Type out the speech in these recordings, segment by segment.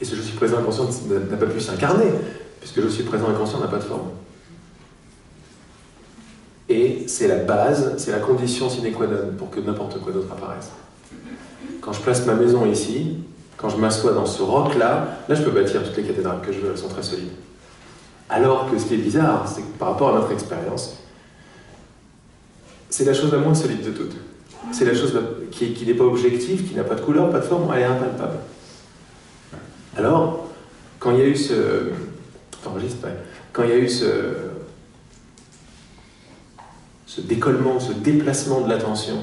Et ce je suis présent inconscient n'a pas pu s'incarner, puisque je suis présent inconscient n'a pas de forme. Et c'est la base, c'est la condition sine qua non pour que n'importe quoi d'autre apparaisse. Quand je place ma maison ici, quand je m'assois dans ce roc-là, là je peux bâtir toutes les cathédrales que je veux, elles sont très solides. Alors que ce qui est bizarre, c'est que par rapport à notre expérience, c'est la chose la moins solide de toutes. C'est la chose qui n'est pas objective, qui n'a pas de couleur, pas de forme, elle est impalpable. Alors, quand il y a eu ce... T'enregistres, ouais. Quand il y a eu ce décollement, ce déplacement de l'attention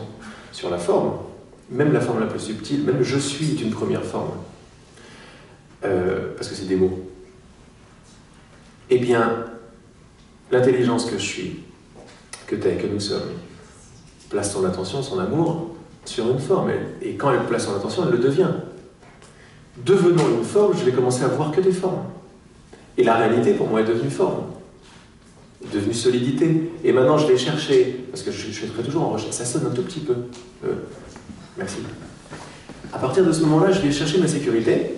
sur la forme, même la forme la plus subtile, même je suis est une première forme, parce que c'est des mots. Eh bien, l'intelligence que je suis, que t'es, que nous sommes, place son attention, son amour, sur une forme. Et quand elle place son attention, elle le devient. Devenant une forme, je vais commencer à voir que des formes. Et la réalité, pour moi, est devenue forme. Est devenue solidité. Et maintenant, je vais chercher, parce que je serai toujours en recherche, ça sonne un tout petit peu. Merci. À partir de ce moment-là, je vais chercher ma sécurité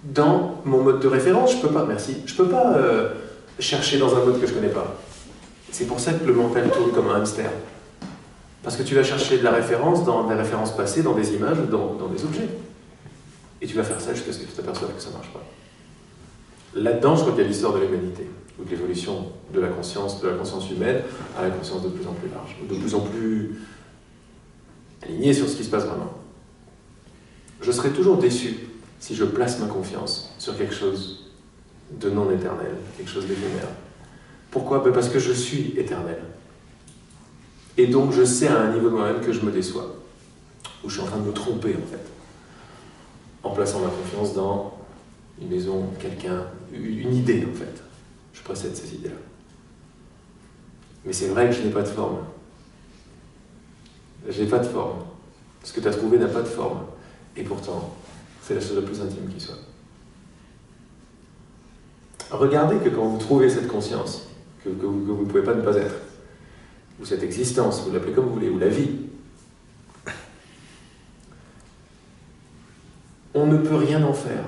dans mon mode de référence. Je peux pas, merci. Je peux pas chercher dans un mode que je connais pas. C'est pour ça que le mental tourne comme un hamster. Parce que tu vas chercher de la référence dans des références passées, dans des images, dans des objets. Et tu vas faire ça jusqu'à ce que tu t'aperçoives que ça ne marche pas. Là-dedans, je crois qu'il y a l'histoire de l'humanité, ou de l'évolution de la conscience humaine à la conscience de plus en plus large, de plus en plus alignée sur ce qui se passe vraiment. Je serai toujours déçu si je place ma confiance sur quelque chose de non éternel, quelque chose d'éphémère. Pourquoi? Parce que je suis éternel. Et donc je sais à un niveau de moi-même que je me déçois, où je suis en train de me tromper en fait, en plaçant ma confiance dans une maison, quelqu'un, une idée en fait. Je précède ces idées-là. Mais c'est vrai que je n'ai pas de forme. Je n'ai pas de forme. Ce que tu as trouvé n'a pas de forme. Et pourtant, c'est la chose la plus intime qui soit. Regardez que quand vous trouvez cette conscience, que vous ne pouvez pas ne pas être, ou cette existence, vous l'appelez comme vous voulez, ou la vie, on ne peut rien en faire.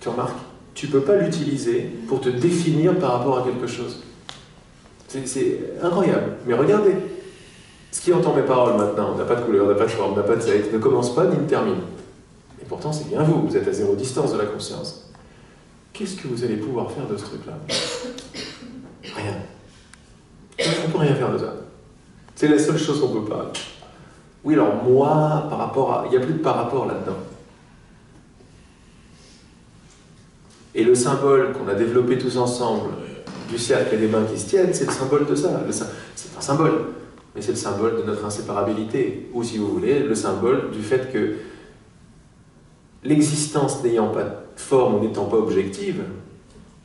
Tu remarques? Tu ne peux pas l'utiliser pour te définir par rapport à quelque chose. C'est incroyable. Mais regardez, ce qui entend mes paroles maintenant n'a pas de couleur, n'a pas de forme, n'a pas de sexe, ne commence pas ni ne termine. Et pourtant, c'est bien vous êtes à zéro distance de la conscience. Qu'est-ce que vous allez pouvoir faire de ce truc-là? Rien. On ne peut rien faire de ça. C'est la seule chose qu'on ne peut pas. Oui, alors moi, par rapport à... Il n'y a plus de par rapport là-dedans. Et le symbole qu'on a développé tous ensemble, du cercle et des mains qui se tiennent, c'est le symbole de ça. C'est un symbole, mais c'est le symbole de notre inséparabilité. Ou si vous voulez, le symbole du fait que l'existence n'ayant pas de forme ou n'étant pas objective,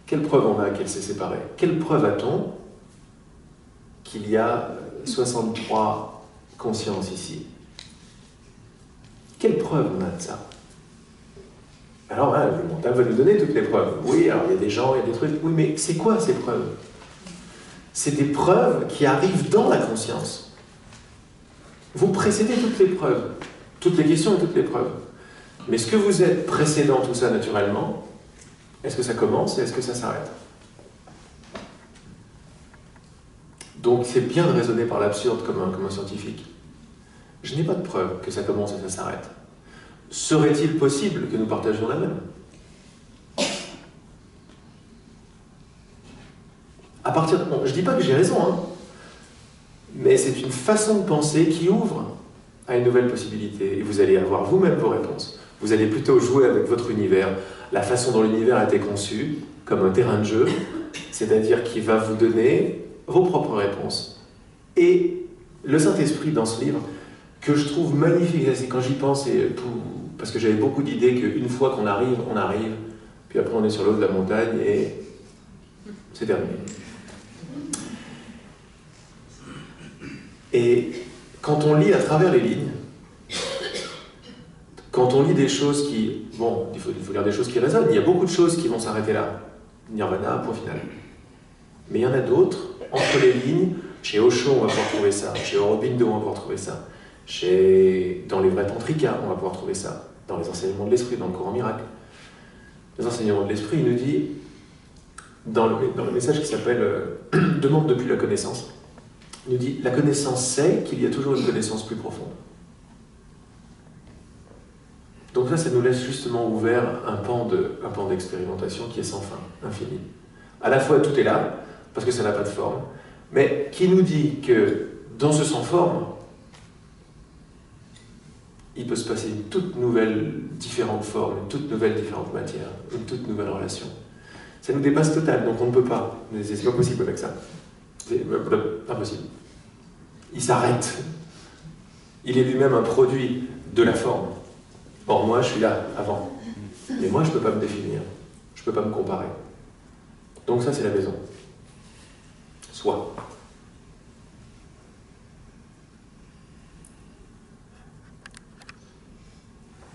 quelle preuve on a qu'elle s'est séparée? Quelle preuve a-t-on qu'il y a 63 consciences ici? Quelle preuve on a de ça? Alors, hein, le mental va nous donner toutes les preuves. Oui, alors il y a des gens, il y a des trucs. Oui, mais c'est quoi ces preuves? C'est des preuves qui arrivent dans la conscience. Vous précédez toutes les preuves, toutes les questions et toutes les preuves. Mais ce que vous êtes précédant tout ça naturellement, est-ce que ça commence et est-ce que ça s'arrête? Donc c'est bien de raisonner par l'absurde comme un scientifique. Je n'ai pas de preuve que ça commence et ça s'arrête. Serait-il possible que nous partagions la même? À partir de... Bon, je ne dis pas que j'ai raison, hein, mais c'est une façon de penser qui ouvre à une nouvelle possibilité. Et vous allez avoir vous-même vos réponses. Vous allez plutôt jouer avec votre univers, la façon dont l'univers a été conçu, comme un terrain de jeu, c'est-à-dire qui va vous donner vos propres réponses. Et le Saint-Esprit, dans ce livre, que je trouve magnifique, c'est quand j'y pense, parce que j'avais beaucoup d'idées qu'une fois qu'on arrive, on arrive, puis après on est sur le haut de la montagne et c'est terminé. Et quand on lit à travers les lignes, quand on lit des choses qui... Bon, il faut lire des choses qui résonnent, il y a beaucoup de choses qui vont s'arrêter là. Nirvana, point final. Mais il y en a d'autres, entre les lignes, chez Osho on va pouvoir trouver ça, chez Aurobindo on va pouvoir trouver ça, dans les vrais tantrikas on va pouvoir trouver ça. dans les enseignements de l'esprit, dans le courant miracle. Les enseignements de l'esprit, il nous dit, dans le message qui s'appelle « Demande depuis la connaissance », il nous dit « La connaissance sait qu'il y a toujours une connaissance plus profonde ». Donc ça nous laisse justement ouvert un pan d'expérimentation qui est sans fin, infini. À la fois, tout est là, parce que ça n'a pas de forme, mais qui nous dit que dans ce sans forme, il peut se passer une toute nouvelle, différente forme, une toute nouvelle, différente matière, une toute nouvelle relation. Ça nous dépasse total, donc on ne peut pas. C'est pas possible avec ça. C'est impossible. Il s'arrête. Il est lui-même un produit de la forme. Or, moi, je suis là, avant. Mais moi, je ne peux pas me définir. Je ne peux pas me comparer. Donc ça, c'est la maison. Soi.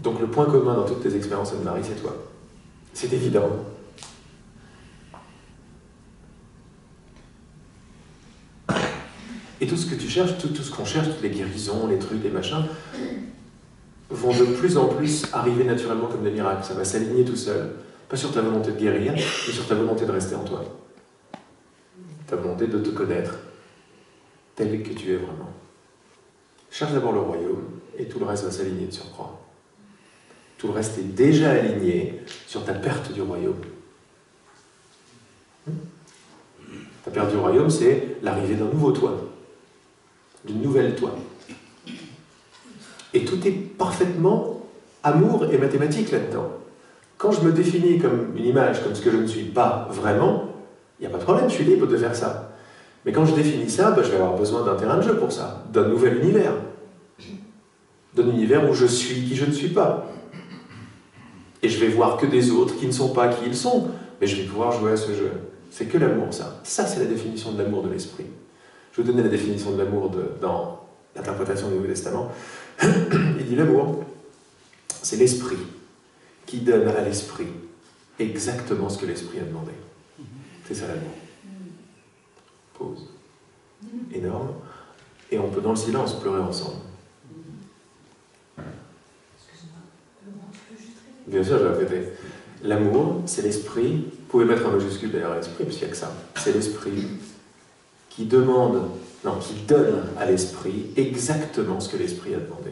Donc le point commun dans toutes tes expériences Anne-Marie, c'est toi. C'est évident. Et tout ce que tu cherches, tout ce qu'on cherche, toutes les guérisons, les trucs, les machins, vont de plus en plus arriver naturellement comme des miracles. Ça va s'aligner tout seul. Pas sur ta volonté de guérir, mais sur ta volonté de rester en toi. Ta volonté de te connaître tel que tu es vraiment. Cherche d'abord le royaume, et tout le reste va s'aligner de surcroît. Tout le reste est déjà aligné sur ta perte du royaume. Ta perte du royaume, c'est l'arrivée d'un nouveau toi, d'une nouvelle toi. Et tout est parfaitement amour et mathématique là-dedans. Quand je me définis comme une image, comme ce que je ne suis pas vraiment, il n'y a pas de problème, je suis libre de faire ça. Mais quand je définis ça, je vais avoir besoin d'un terrain de jeu pour ça, d'un nouvel univers. D'un univers où je suis qui je ne suis pas. Et je vais voir que des autres qui ne sont pas qui ils sont, mais je vais pouvoir jouer à ce jeu. C'est que l'amour, ça. Ça, c'est la définition de l'amour de l'esprit. Je vais vous donner la définition de l'amour dans l'interprétation du Nouveau Testament. Il dit l'amour, c'est l'esprit qui donne à l'esprit exactement ce que l'esprit a demandé. C'est ça l'amour. Pause. Énorme. Et on peut dans le silence pleurer ensemble. Bien sûr, je vais répéter. L'amour, c'est l'esprit, vous pouvez mettre un majuscule d'ailleurs à l'esprit, parce qu'il n'y a que ça. C'est l'esprit qui donne à l'esprit exactement ce que l'esprit a demandé.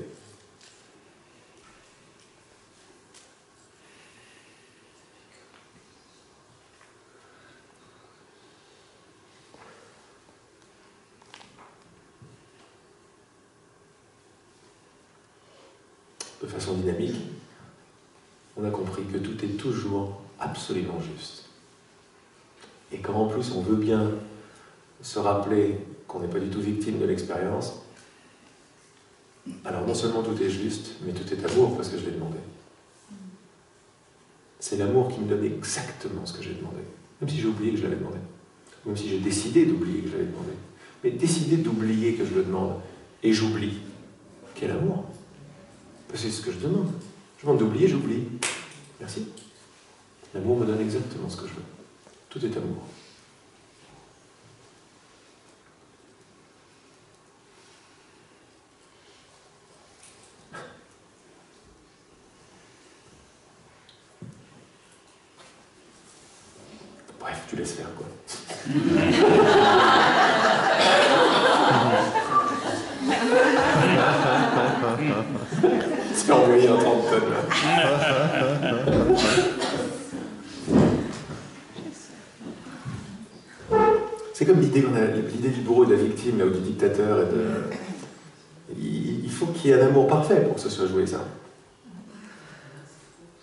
De façon dynamique, on a compris que tout est toujours absolument juste. Et quand en plus on veut bien se rappeler qu'on n'est pas du tout victime de l'expérience, alors non seulement tout est juste, mais tout est amour parce que je l'ai demandé. C'est l'amour qui me donne exactement ce que j'ai demandé, même si j'ai oublié que je l'avais demandé, même si j'ai décidé d'oublier que je l'avais demandé. Mais décider d'oublier que je le demande, et j'oublie, quel amour! Parce que c'est ce que je demande. Je demande d'oublier, j'oublie. Merci. L'amour me donne exactement ce que je veux. Tout est amour. Bref, tu laisses faire, quoi. C'est envoyé un 30 tonnes, là. C'est comme l'idée du bourreau et de la victime, là, ou du dictateur. Il faut qu'il y ait un amour parfait pour que ce soit joué, ça.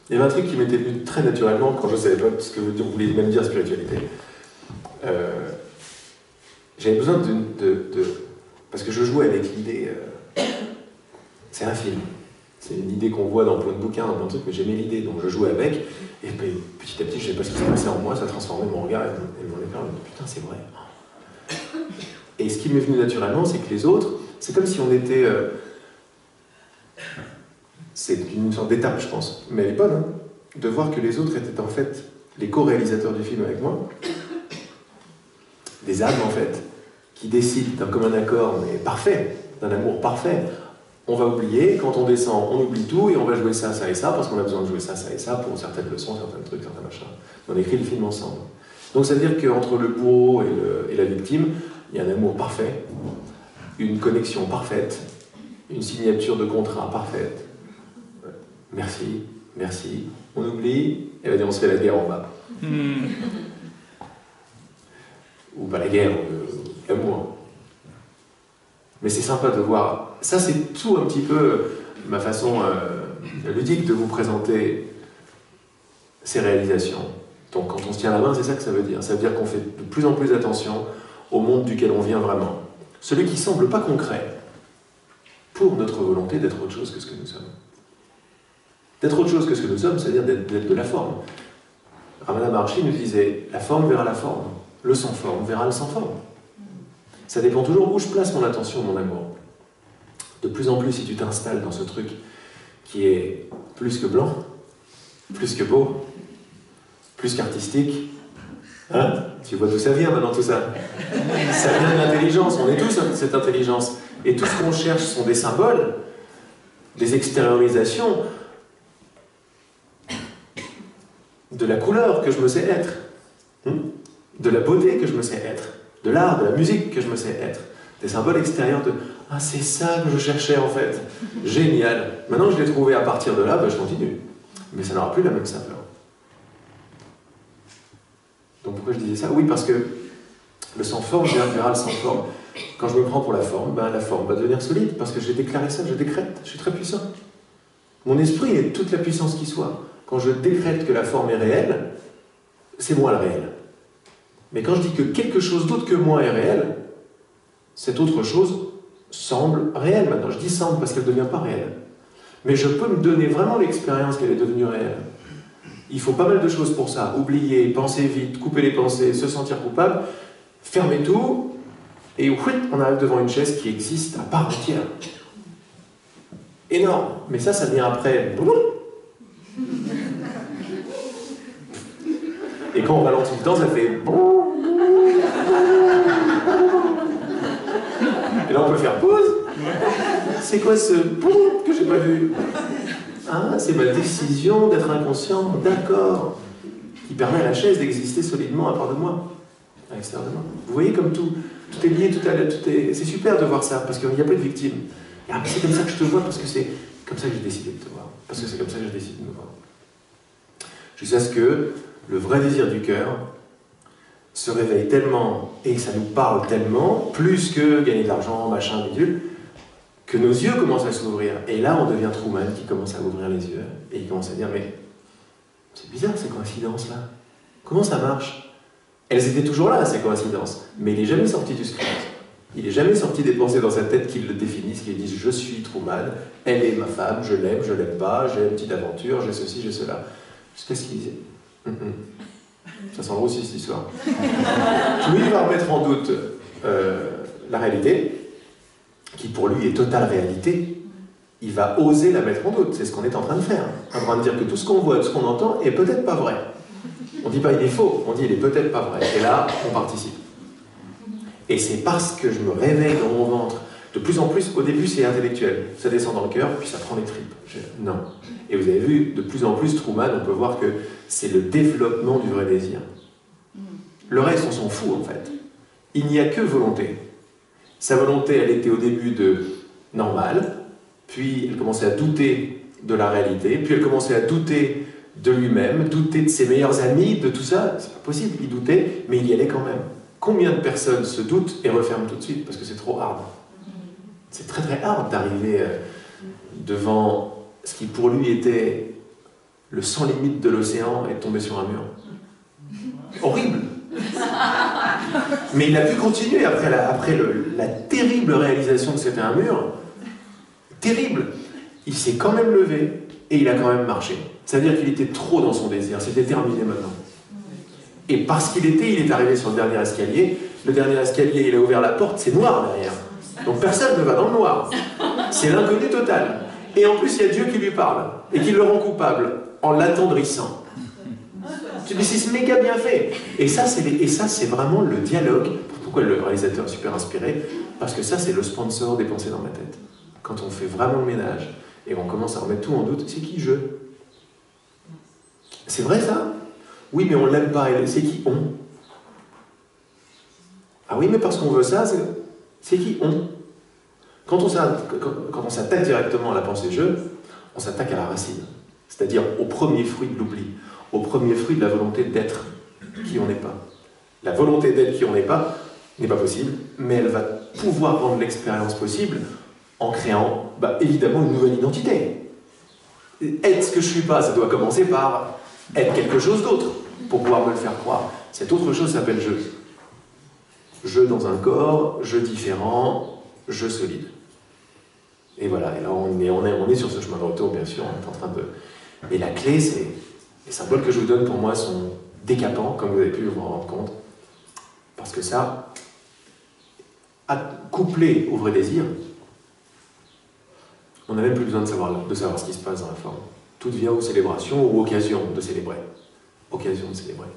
Il y avait un truc qui m'était venu très naturellement quand je ne savais pas ce que vous vouliez même dire spiritualité. J'avais besoin parce que je jouais avec l'idée... c'est un film. C'est une idée qu'on voit dans plein de bouquins, dans plein de trucs, mais j'aimais l'idée, donc je jouais avec, et puis, petit à petit, je ne sais pas ce qui s'est passé en moi, ça transformait mon regard et mon écran, je me dis, putain, c'est vrai. Et ce qui m'est venu naturellement, c'est que les autres, c'est comme si on était... c'est une sorte d'étape, je pense, mais elle est bonne, hein, de voir que les autres étaient en fait les co-réalisateurs du film avec moi, des âmes en fait, qui décident d'un commun accord, mais parfait, d'un amour parfait, On va oublier, quand on descend, on oublie tout, et on va jouer ça, ça et ça, parce qu'on a besoin de jouer ça, ça et ça, pour certaines leçons, certains trucs, certains machins. On écrit le film ensemble. Donc ça veut dire qu'entre le bourreau et la victime, il y a un amour parfait, une connexion parfaite, une signature de contrat parfaite. Merci, merci. On oublie, et on se fait la guerre en bas. Ou pas la guerre, l'amour. Mais c'est sympa de voir. Ça, c'est tout un petit peu ma façon ludique de vous présenter ces réalisations. Donc, quand on se tient la main, c'est ça que ça veut dire. Ça veut dire qu'on fait de plus en plus attention au monde duquel on vient vraiment. Celui qui semble pas concret pour notre volonté d'être autre chose que ce que nous sommes. D'être autre chose que ce que nous sommes, c'est-à-dire d'être de la forme. Ramana Maharshi nous disait, la forme verra la forme, le sans forme verra le sans forme. Ça dépend toujours où je place mon attention, mon amour. De plus en plus, si tu t'installes dans ce truc qui est plus que blanc, plus que beau, plus qu'artistique, hein? Tu vois d'où ça vient maintenant tout ça. Ça vient de l'intelligence, on est tous cette intelligence. Et tout ce qu'on cherche sont des symboles, des extériorisations de la couleur que je me sais être, de la beauté que je me sais être, de l'art, de la musique que je me sais être, des symboles extérieurs de « Ah, c'est ça que je cherchais en fait, génial, maintenant je l'ai trouvé, à partir de là, ben, je continue. » Mais ça n'aura plus la même saveur. Donc pourquoi je disais ça? Oui, parce que le sans forme verra le sans forme. Quand je me prends pour la forme, ben, la forme va devenir solide, parce que j'ai déclaré ça, je décrète, je suis très puissant. Mon esprit est toute la puissance qui soit. Quand je décrète que la forme est réelle, c'est moi le réel. Mais quand je dis que quelque chose d'autre que moi est réel, cette autre chose semble réelle maintenant. Je dis semble parce qu'elle ne devient pas réelle. Mais je peux me donner vraiment l'expérience qu'elle est devenue réelle. Il faut pas mal de choses pour ça. Oublier, penser vite, couper les pensées, se sentir coupable, fermer tout, et on arrive devant une chaise qui existe à part entière. Énorme. Mais ça vient après. Et quand on ralentit le temps, ça fait... Et là, on peut faire pause. C'est quoi ce que j'ai pas vu? Ah, c'est ma décision d'être inconscient, d'accord, qui permet à la chaise d'exister solidement à part de moi, à l'extérieur de moi. Vous voyez comme tout est lié, tout est... C'est super de voir ça, parce qu'il n'y a pas de victime. Ah, mais c'est comme ça que je te vois, parce que c'est comme ça que j'ai décidé de te voir. Parce que c'est comme ça que j'ai décidé de me voir. Jusqu'à ce que le vrai désir du cœur se réveille tellement, et ça nous parle tellement, plus que gagner de l'argent, machin, bidule, que nos yeux commencent à s'ouvrir. Et là, on devient Truman qui commence à ouvrir les yeux, et il commence à dire, mais c'est bizarre ces coïncidences-là. Comment ça marche? Elles étaient toujours là, ces coïncidences, mais il n'est jamais sorti du script. Il n'est jamais sorti des pensées dans sa tête qui le définissent, qui lui disent « Je suis Truman, elle est ma femme, je l'aime pas, j'ai une petite aventure, j'ai ceci, j'ai cela. » Jusqu'à ce qu'il disait Ça sent aussi cette histoire. Lui, il va remettre en doute la réalité, qui pour lui est totale réalité. Il va oser la mettre en doute. C'est ce qu'on est en train de faire. En train de dire que tout ce qu'on voit, tout ce qu'on entend est peut-être pas vrai. On dit pas il est faux, on dit il est peut-être pas vrai. Et là, on participe. Et c'est parce que je me réveille dans mon ventre. De plus en plus, au début, c'est intellectuel. Ça descend dans le cœur, puis ça prend les tripes. Non. Et vous avez vu, de plus en plus, Truman, on peut voir que c'est le développement du vrai désir. Le reste, on s'en fout, en fait. Il n'y a que volonté. Sa volonté, elle était au début de normale, puis elle commençait à douter de la réalité, puis elle commençait à douter de lui-même, douter de ses meilleurs amis, de tout ça. C'est pas possible, il doutait, mais il y allait quand même. Combien de personnes se doutent et referment tout de suite parce que c'est trop hard? C'est très très hard d'arriver devant ce qui pour lui était le sans limite de l'océan et de tomber sur un mur. Horrible. Mais il a pu continuer après la terrible réalisation que c'était un mur. Terrible. Il s'est quand même levé et il a quand même marché. C'est-à-dire qu'il était trop dans son désir. C'était terminé maintenant. Et parce qu'il est arrivé sur le dernier escalier. Le dernier escalier, il a ouvert la porte, c'est noir derrière. Donc personne ne va dans le noir. C'est l'inconnu total. Et en plus, il y a Dieu qui lui parle et qui le rend coupable en l'attendrissant. Tu dis, c'est méga bien fait. Et ça, c'est vraiment le dialogue. Pourquoi le réalisateur est super inspiré? Parce que ça, c'est le sponsor des pensées dans ma tête. quand on fait vraiment le ménage, et on commence à remettre tout en doute, c'est qui je? C'est vrai ça? Oui, mais on l'aime pas, c'est qui on? Ah oui, mais parce qu'on veut ça, c'est qui on? Quand on s'attaque directement à la pensée je, on s'attaque à la racine, c'est-à-dire au premier fruit de l'oubli, au premier fruit de la volonté d'être qui on n'est pas. La volonté d'être qui on n'est pas possible, mais elle va pouvoir rendre l'expérience possible en créant, évidemment, une nouvelle identité. Être ce que je ne suis pas, ça doit commencer par être quelque chose d'autre, pour pouvoir me le faire croire. Cette autre chose s'appelle je. Je dans un corps, je différent, je solide. Et voilà, et là on est sur ce chemin de retour, bien sûr, on est en train de... Et la clé, c'est... Les symboles que je vous donne, pour moi, sont décapants, comme vous avez pu vous en rendre compte. Parce que ça, couplé au vrai désir, on n'a même plus besoin de savoir ce qui se passe dans la forme. Tout devient ou célébration ou occasion de célébrer. Occasion de célébrer.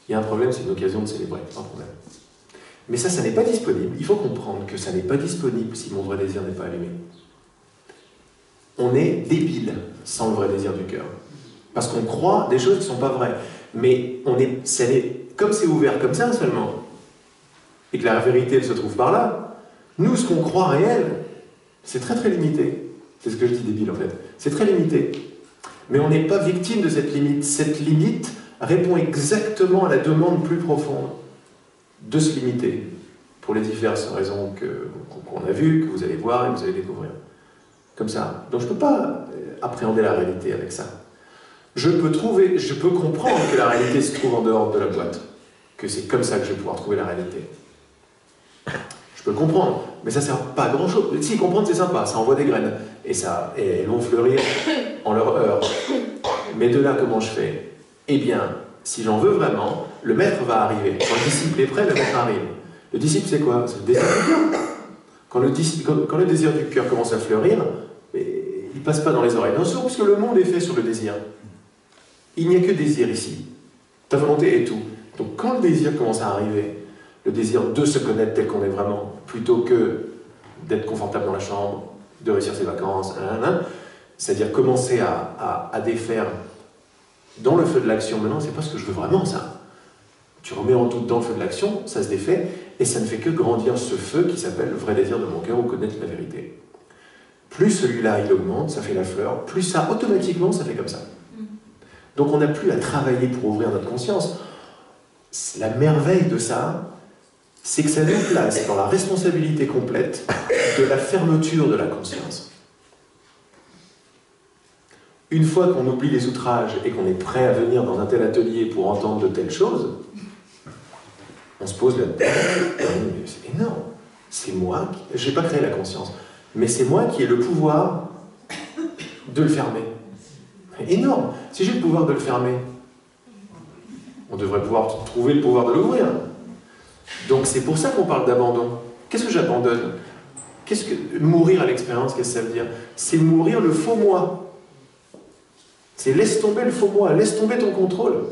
Il y a un problème, c'est une occasion de célébrer, pas un problème. Mais ça n'est pas disponible. Il faut comprendre que ça n'est pas disponible si mon vrai désir n'est pas allumé. On est débile sans le vrai désir du cœur. Parce qu'on croit des choses qui ne sont pas vraies. Mais comme c'est ouvert comme ça seulement, et que la vérité elle se trouve par là, nous, ce qu'on croit réel, c'est très très limité. C'est ce que je dis débile en fait. C'est très limité. Mais on n'est pas victime de cette limite. Cette limite répond exactement à la demande plus profonde de se limiter, pour les diverses raisons qu'on a vues, que vous allez voir et que vous allez découvrir. Comme ça. Donc je ne peux pas appréhender la réalité avec ça. Je peux comprendre que la réalité se trouve en dehors de la boîte, que c'est comme ça que je vais pouvoir trouver la réalité. Je peux le comprendre, mais ça ne sert pas à grand chose. Si, comprendre c'est sympa, ça envoie des graines, et elles vont fleurir en leur heure. Mais de là, comment je fais? Eh bien, si j'en veux vraiment, le maître va arriver. Quand le disciple est prêt, le maître arrive. Le disciple, c'est quoi? C'est le désir du cœur. Quand le désir du cœur commence à fleurir, il ne passe pas dans les oreilles d'un sourd, puisque le monde est fait sur le désir. Il n'y a que désir ici. Ta volonté est tout. Donc quand le désir commence à arriver, le désir de se connaître tel qu'on est vraiment, plutôt que d'être confortable dans la chambre, de réussir ses vacances, c'est-à-dire commencer à défaire dans le feu de l'action. Maintenant, c'est pas ce que je veux vraiment, ça. Tu remets en doute dans le feu de l'action, ça se défait, et ça ne fait que grandir ce feu qui s'appelle le vrai désir de mon cœur ou connaître la vérité. Plus celui-là, il augmente, ça fait la fleur, plus ça, automatiquement, ça fait comme ça. Donc on n'a plus à travailler pour ouvrir notre conscience. La merveille de ça, c'est que ça nous place dans la responsabilité complète de la fermeture de la conscience. Une fois qu'on oublie les outrages et qu'on est prêt à venir dans un tel atelier pour entendre de telles choses, on se pose là-dedans. C'est énorme. C'est moi je n'ai pas créé la conscience, mais c'est moi qui ai le pouvoir de le fermer. Énorme. Si j'ai le pouvoir de le fermer, on devrait pouvoir trouver le pouvoir de l'ouvrir. Donc c'est pour ça qu'on parle d'abandon. Qu'est-ce que j'abandonne? Mourir à l'expérience, qu'est-ce que ça veut dire? C'est mourir le faux moi. C'est laisse tomber le faux moi, laisse tomber ton contrôle,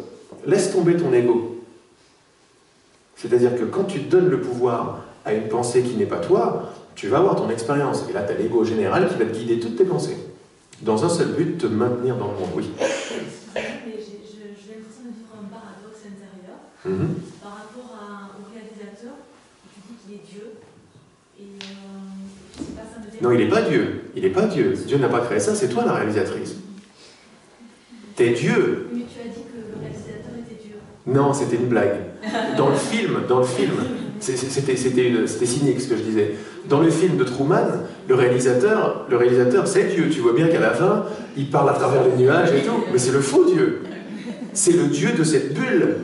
laisse tomber ton ego. C'est-à-dire que quand tu donnes le pouvoir à une pensée qui n'est pas toi, tu vas avoir ton expérience. Et là, tu as l'ego général qui va te guider toutes tes pensées. Dans un seul but, te maintenir dans le monde, oui. Mais j'ai l'impression de vivre un paradoxe intérieur par rapport au réalisateur. Tu dis qu'il est Dieu. Et je sais pas, ça me dérange. Non, il n'est pas Dieu. Il n'est pas Dieu. Dieu n'a pas créé ça, c'est toi la réalisatrice. T'es Dieu. Mais tu as dit que le réalisateur était Dieu. Non, c'était une blague. Dans le film, c'était cynique ce que je disais. Dans le film de Truman, le réalisateur c'est Dieu. Tu vois bien qu'à la fin, il parle à travers les nuages et tout. Mais c'est le faux Dieu. C'est le Dieu de cette bulle.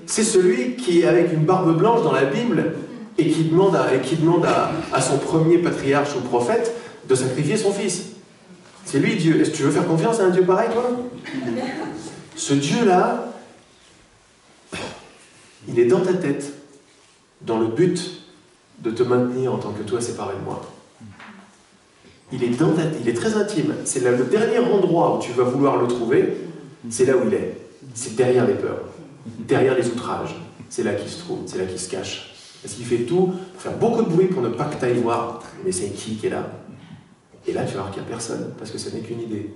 C'est celui qui est avec une barbe blanche dans la Bible et qui demande à son premier patriarche ou prophète de sacrifier son fils. C'est lui Dieu. Est-ce que tu veux faire confiance à un Dieu pareil, toi? Ce Dieu-là, il est dans ta tête, dans le but de te maintenir en tant que toi séparé de moi. Il est dans ta tête, il est très intime. C'est le dernier endroit où tu vas vouloir le trouver, c'est là où il est. C'est derrière les peurs, derrière les outrages. C'est là qu'il se trouve, c'est là qu'il se cache. Parce qu'il fait tout pour faire beaucoup de bruit pour ne pas que tu ailles voir. Mais c'est qui est là? Et là, tu vas voir qu'il n'y a personne, parce que ce n'est qu'une idée.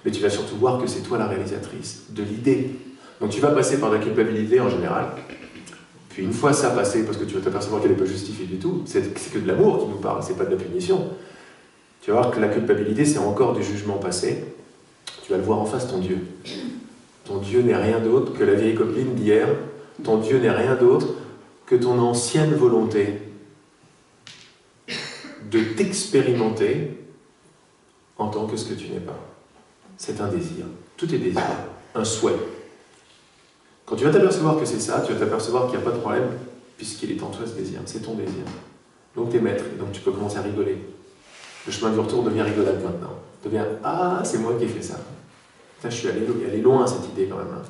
Mais tu vas surtout voir que c'est toi la réalisatrice de l'idée. Donc tu vas passer par la culpabilité en général. Puis une fois ça passé, parce que tu vas t'apercevoir qu'elle n'est pas justifiée du tout, c'est que de l'amour qui nous parle, c'est pas de la punition. Tu vas voir que la culpabilité, c'est encore du jugement passé. Tu vas le voir en face, ton Dieu. Ton Dieu n'est rien d'autre que la vieille copine d'hier. Ton Dieu n'est rien d'autre que ton ancienne volonté de t'expérimenter en tant que ce que tu n'es pas. C'est un désir. Tout est désir. Un souhait. Quand tu vas t'apercevoir que c'est ça, tu vas t'apercevoir qu'il n'y a pas de problème, puisqu'il est en toi ce désir. C'est ton désir. Donc tu es maître, et donc tu peux commencer à rigoler. Le chemin du retour devient rigolade maintenant. Devient « Ah, c'est moi qui ai fait ça ». Putain, je suis allé, elle est loin cette idée quand même. Hein.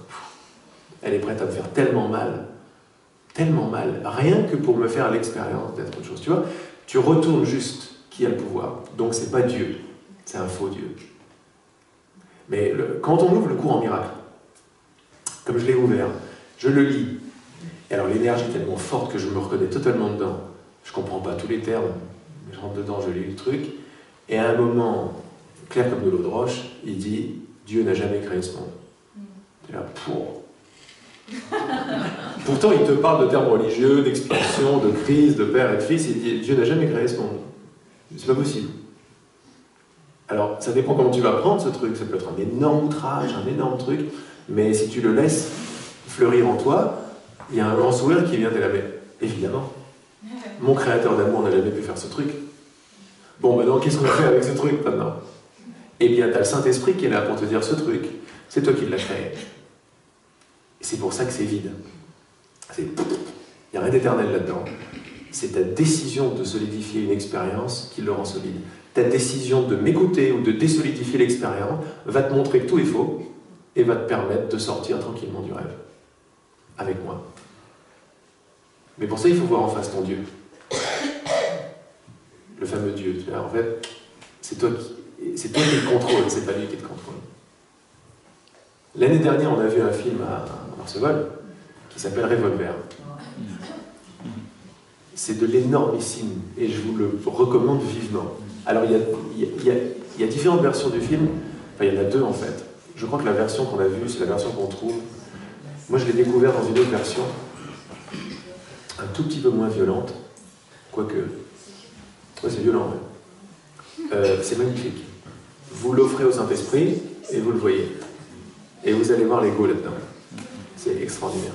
Elle est prête à me faire tellement mal, rien que pour me faire l'expérience d'être autre chose. Tu vois, tu retournes juste qui a le pouvoir. Donc c'est pas Dieu, c'est un faux Dieu. Mais quand on ouvre le cours en miracle, comme je l'ai ouvert, je le lis. Et alors l'énergie est tellement forte que je me reconnais totalement dedans. Je comprends pas tous les termes, mais je rentre dedans, je lis le truc. Et à un moment, clair comme de l'eau de roche, il dit « Dieu n'a jamais créé ce monde ». Et là, pour. Pourtant, il te parle de termes religieux, d'expiation, de crise, de père et de fils. Il dit Dieu n'a jamais créé ce monde. C'est pas possible. Alors, ça dépend comment tu vas prendre ce truc. Ça peut être un énorme outrage, un énorme truc. Mais si tu le laisses fleurir en toi, il y a un grand sourire qui vient t'élaber. Évidemment. Mon créateur d'amour n'a jamais pu faire ce truc. Bon, maintenant, qu'est-ce qu'on fait avec ce truc maintenant? Eh bien, tu as le Saint-Esprit qui est là pour te dire ce truc. C'est toi qui l'as créé. Et c'est pour ça que c'est vide. Il n'y a rien d'éternel là-dedans. C'est ta décision de solidifier une expérience qui le rend solide. Ta décision de m'écouter ou de désolidifier l'expérience va te montrer que tout est faux et va te permettre de sortir tranquillement du rêve. Avec moi. Mais pour ça, il faut voir en face ton Dieu. Le fameux Dieu. Tu vois, en fait, c'est toi qui le contrôle, c'est pas lui qui te contrôle. L'année dernière, on a vu un film à Marseille qui s'appelle Revolver. C'est de l'énormissime et je vous le recommande vivement. Alors, il y a différentes versions du film. Enfin, il y en a deux en fait. Je crois que la version qu'on a vue, c'est la version qu'on trouve. Moi, je l'ai découvert dans une autre version, un tout petit peu moins violente, quoique. Ouais, c'est violent, ouais. C'est magnifique. Vous l'offrez au Saint-Esprit et vous le voyez. Et vous allez voir l'ego là-dedans. C'est extraordinaire.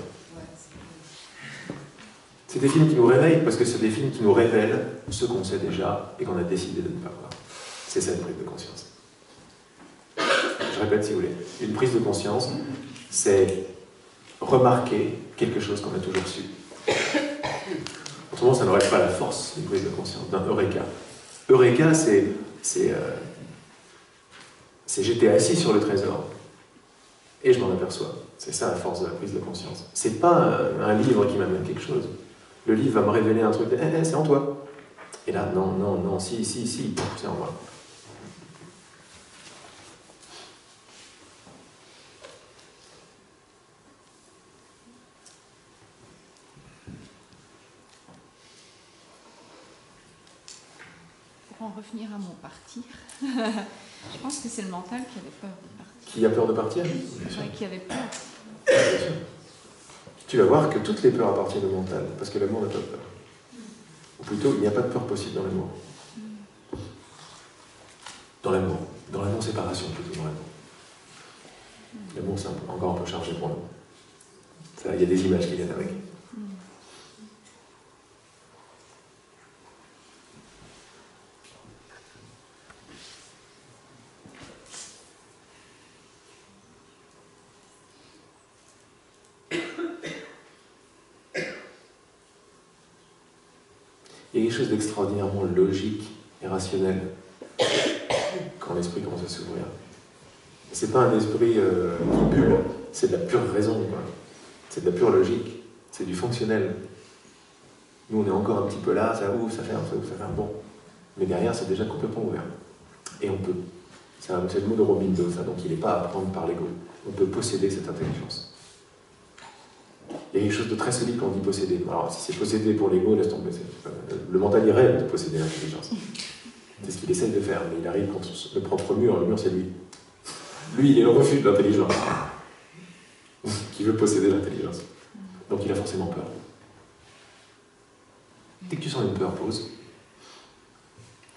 C'est des films qui nous réveillent, parce que c'est des films qui nous révèlent ce qu'on sait déjà et qu'on a décidé de ne pas voir. C'est ça une prise de conscience. Je répète si vous voulez. Une prise de conscience, c'est remarquer quelque chose qu'on a toujours su. Autrement, ça n'aurait pas la force d'une prise de conscience, d'un Eureka. Eureka, c'est j'étais assis sur le trésor. Et je m'en aperçois. C'est ça la force de la prise de conscience. C'est pas un livre qui m'amène quelque chose. Le livre va me révéler un truc, c'est en toi. Et là, non, si, c'est en moi. Pour en revenir à mon partir, je pense que c'est le mental qui avait peur de partir. Qui a peur de partir? Ouais, qui avait peur. Bien sûr. Tu vas voir que toutes les peurs appartiennent au mental, parce que l'amour n'a pas de peur. Ou plutôt, il n'y a pas de peur possible dans l'amour. Dans l'amour. Dans la non-séparation, plutôt dans l'amour. L'amour, c'est encore un peu chargé pour nous. Il y a des images qui viennent avec. Il y a quelque chose d'extraordinairement logique et rationnel quand l'esprit commence à s'ouvrir. C'est pas un esprit qui bulle, c'est de la pure raison, quoi. C'est de la pure logique, c'est du fonctionnel. Nous, on est encore un petit peu là, ça ouvre, ça ferme, bon. Mais derrière, c'est déjà complètement ouvert. Et on peut. C'est le mot de Robindo, ça, donc il n'est pas à prendre par l'ego. On peut posséder cette intelligence. Il y a quelque chose de très solide quand on dit posséder. Alors, si c'est posséder pour l'ego, laisse tomber. Le mental, il rêve de posséder l'intelligence. C'est ce qu'il essaye de faire, mais il arrive contre le propre mur. Le mur, c'est lui. Lui, il est le refus de l'intelligence. Qui veut posséder l'intelligence. Donc il a forcément peur. Dès que tu sens une peur, pose.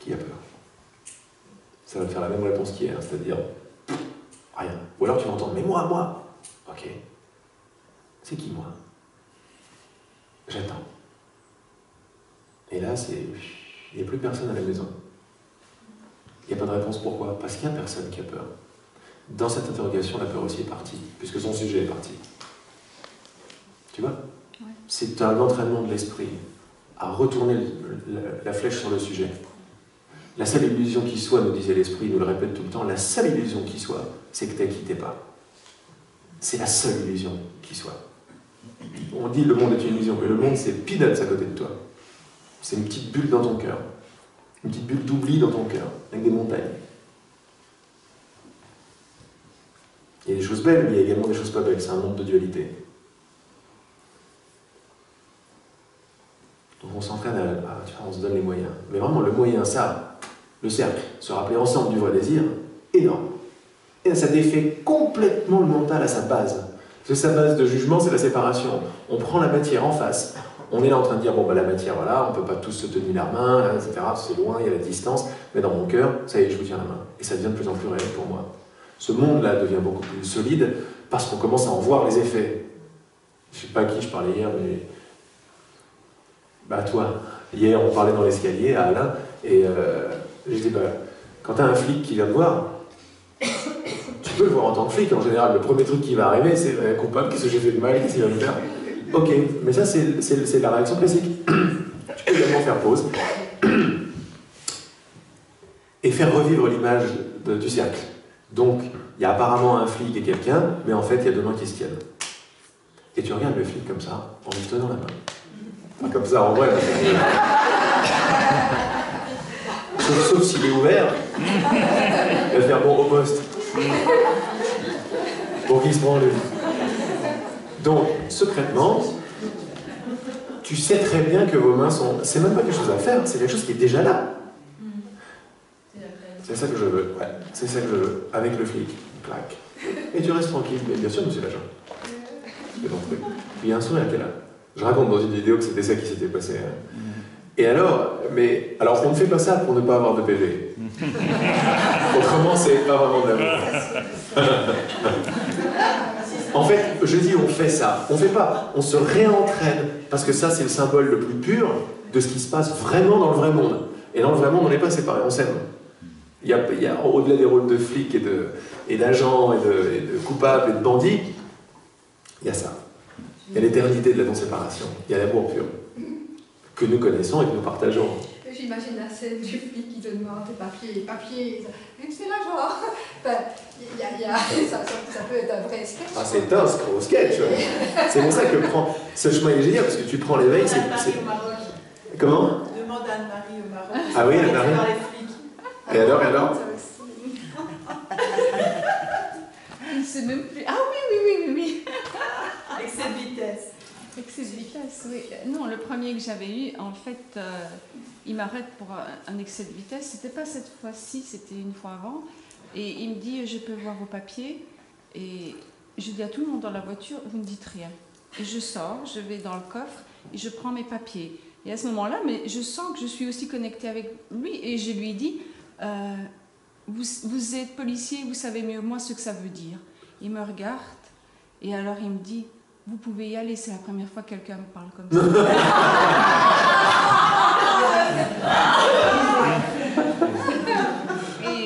Qui a peur? Ça va te faire la même réponse qu'hier, c'est-à-dire rien. Ou alors tu vas entendre, mais moi. Ok. C'est qui, moi? J'attends. Et là, il n'y a plus personne à la maison. Il n'y a pas de réponse. Pourquoi? Parce qu'il n'y a personne qui a peur. Dans cette interrogation, la peur aussi est partie, puisque son sujet est parti. Tu vois? Ouais. C'est un entraînement de l'esprit à retourner la flèche sur le sujet. La seule illusion qui soit, nous disait l'esprit, nous le répète tout le temps, la seule illusion qui soit, c'est que tu t'es pas. C'est la seule illusion qui soit. On dit le monde est une illusion, mais le monde c'est peanuts à côté de toi. C'est une petite bulle dans ton cœur. Une petite bulle d'oubli dans ton cœur, avec des montagnes. Il y a des choses belles, mais il y a également des choses pas belles. C'est un monde de dualité. Donc on s'entraîne tu vois, on se donne les moyens. Mais vraiment, le moyen, ça, le cercle, se rappeler ensemble du vrai désir, énorme. Et ça défait complètement le mental à sa base. Parce que sa base de jugement, c'est la séparation. On prend la matière en face. On est là en train de dire, bon, bah, la matière, voilà, on ne peut pas tous se tenir la main, etc. C'est loin, il y a la distance. Mais dans mon cœur, ça y est, je vous tiens la main. Et ça devient de plus en plus réel pour moi. Ce monde-là devient beaucoup plus solide parce qu'on commence à en voir les effets. Je ne sais pas à qui je parlais hier, mais... Bah toi, hier on parlait dans l'escalier à Alain, et je dis, bah, quand tu as un flic qui vient te voir, tu peux le voir en tant que flic, en général, le premier truc qui va arriver, c'est coupable, qu'est-ce que j'ai fait de mal, qu'est-ce qu'il va me faire? Ok, mais ça c'est la réaction classique. Tu peux également faire pause, et faire revivre l'image du cercle. Donc, il y a apparemment un flic et quelqu'un, mais en fait, il y a deux mains qui se tiennent. Et tu regardes le flic comme ça, en lui tenant la main. Enfin, comme ça, en vrai. Sauf s'il est ouvert, il va faire bon au poste. Pour qu'il se prend lui. Donc, secrètement, tu sais très bien que vos mains sont... C'est même pas quelque chose à faire, c'est quelque chose qui est déjà là. C'est ça que je veux, ouais. C'est ça que je veux, avec le flic. Clac. Et tu restes tranquille, mais bien sûr, monsieur l'agent. C'est ton truc. Puis il y a un sourire qui est là. Je raconte dans une vidéo que c'était ça qui s'était passé. Et alors, on ne fait pas ça pour ne pas avoir de PV. Autrement, c'est pas vraiment de l'amour. En fait, je dis on fait ça. On fait pas. On se réentraîne. Parce que ça, c'est le symbole le plus pur de ce qui se passe vraiment dans le vrai monde. Et dans le vrai monde, on n'est pas séparés, on s'aime. Il y a au-delà des rôles de flics et d'agents et de coupables et de bandits, il y a ça. Il y a l'éternité de la non-séparation. Il y a l'amour pur. Que nous connaissons et que nous partageons. J'imagine la scène du flic qui te demande tes papiers. C'est l'agent. Enfin, ça peut être un vrai sketch. Ah, c'est un gros sketch. C'est pour ça que ce chemin est génial, parce que tu prends l'éveil. Comment? Demande à Anne-Marie au Maroc. Ah oui, Anne-Marie. Et alors C'est même plus... Ah oui. Excès de vitesse. Excès de vitesse, oui. Non, le premier que j'avais eu, en fait, il m'arrête pour un excès de vitesse. C'était pas cette fois-ci, c'était une fois avant. Et il me dit, je peux voir vos papiers. Et je dis à tout le monde dans la voiture, vous ne dites rien. Et je sors, je vais dans le coffre et je prends mes papiers. Et à ce moment-là, mais je sens que je suis aussi connectée avec lui. Et je lui dis, vous êtes policier, vous savez mieux que moi ce que ça veut dire. Il me regarde et alors il me dit, vous pouvez y aller, c'est la première fois que quelqu'un me parle comme ça.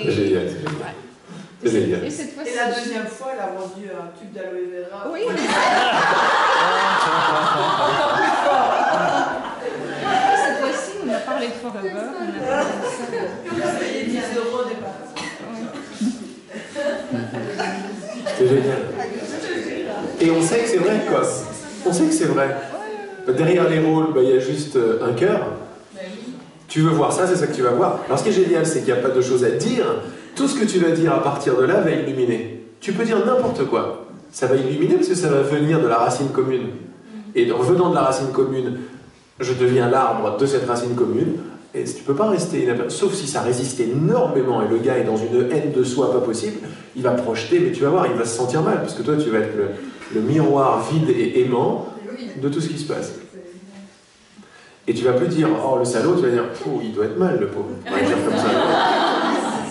C'est génial, c'est génial. C'est génial. Et la deuxième fois, elle a vendu un tube d'aloe vera. Oui. Cette fois-ci, on a parlé de Forever. On a parlé de ça. On a payé 10 € des parts. C'est génial. Et on sait que c'est vrai, quoi. On sait que c'est vrai. Derrière les rôles, il y a juste un cœur. Tu veux voir ça, c'est ça que tu vas voir. Alors ce qui est génial, c'est qu'il n'y a pas de choses à dire. Tout ce que tu vas dire à partir de là va illuminer. Tu peux dire n'importe quoi. Ça va illuminer parce que ça va venir de la racine commune. Et en venant de la racine commune, je deviens l'arbre de cette racine commune. Et tu peux pas rester inaperçu, sauf si ça résiste énormément et le gars est dans une haine de soi pas possible, il va projeter, mais tu vas voir, il va se sentir mal, parce que toi tu vas être le miroir vide et aimant de tout ce qui se passe. Et tu vas plus dire, oh le salaud, tu vas dire, oh il doit être mal le pauvre. On va dire comme ça.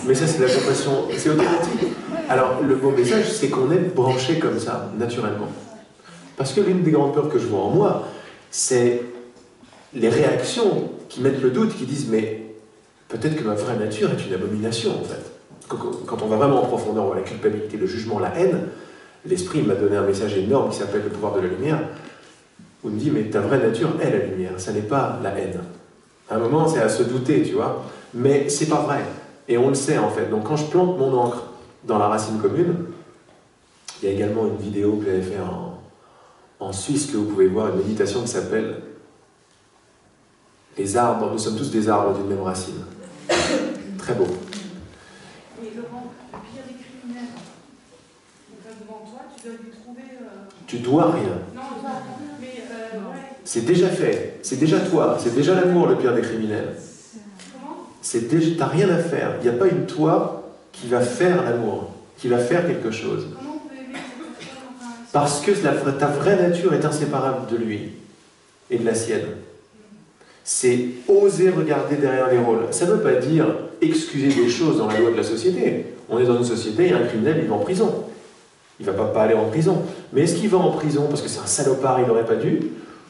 Mais ça c'est de la compassion, c'est automatique. Alors le beau message, c'est qu'on est branché comme ça, naturellement. Parce que l'une des grandes peurs que je vois en moi, c'est les réactions qui mettent le doute, qui disent mais peut-être que ma vraie nature est une abomination en fait. Quand on va vraiment en profondeur, on voit la culpabilité, le jugement, la haine, l'esprit m'a donné un message énorme qui s'appelle le pouvoir de la lumière, où il me dit mais ta vraie nature est la lumière, ça n'est pas la haine. À un moment c'est à se douter, tu vois, mais c'est pas vrai. Et on le sait en fait. Donc quand je plante mon encre dans la racine commune, il y a également une vidéo que j'avais fait en Suisse que vous pouvez voir, une méditation qui s'appelle les arbres, nous sommes tous des arbres d'une même racine. Très beau. Et Laurent, le pire des criminels, devant toi, tu dois lui trouver... Tu dois rien. Non, mais ouais. C'est déjà fait. C'est déjà toi. C'est déjà l'amour le pire des criminels. Comment? T'as rien à faire. Il n'y a pas une toi qui va faire l'amour, qui va faire quelque chose. Comment on peut aimer cette personne? Parce que ta vraie nature est inséparable de lui et de la sienne. C'est oser regarder derrière les rôles. Ça ne veut pas dire excuser des choses dans la loi de la société. On est dans une société, il y a un criminel, il va en prison. Il ne va pas aller en prison. Mais est-ce qu'il va en prison parce que c'est un salopard, il n'aurait pas dû?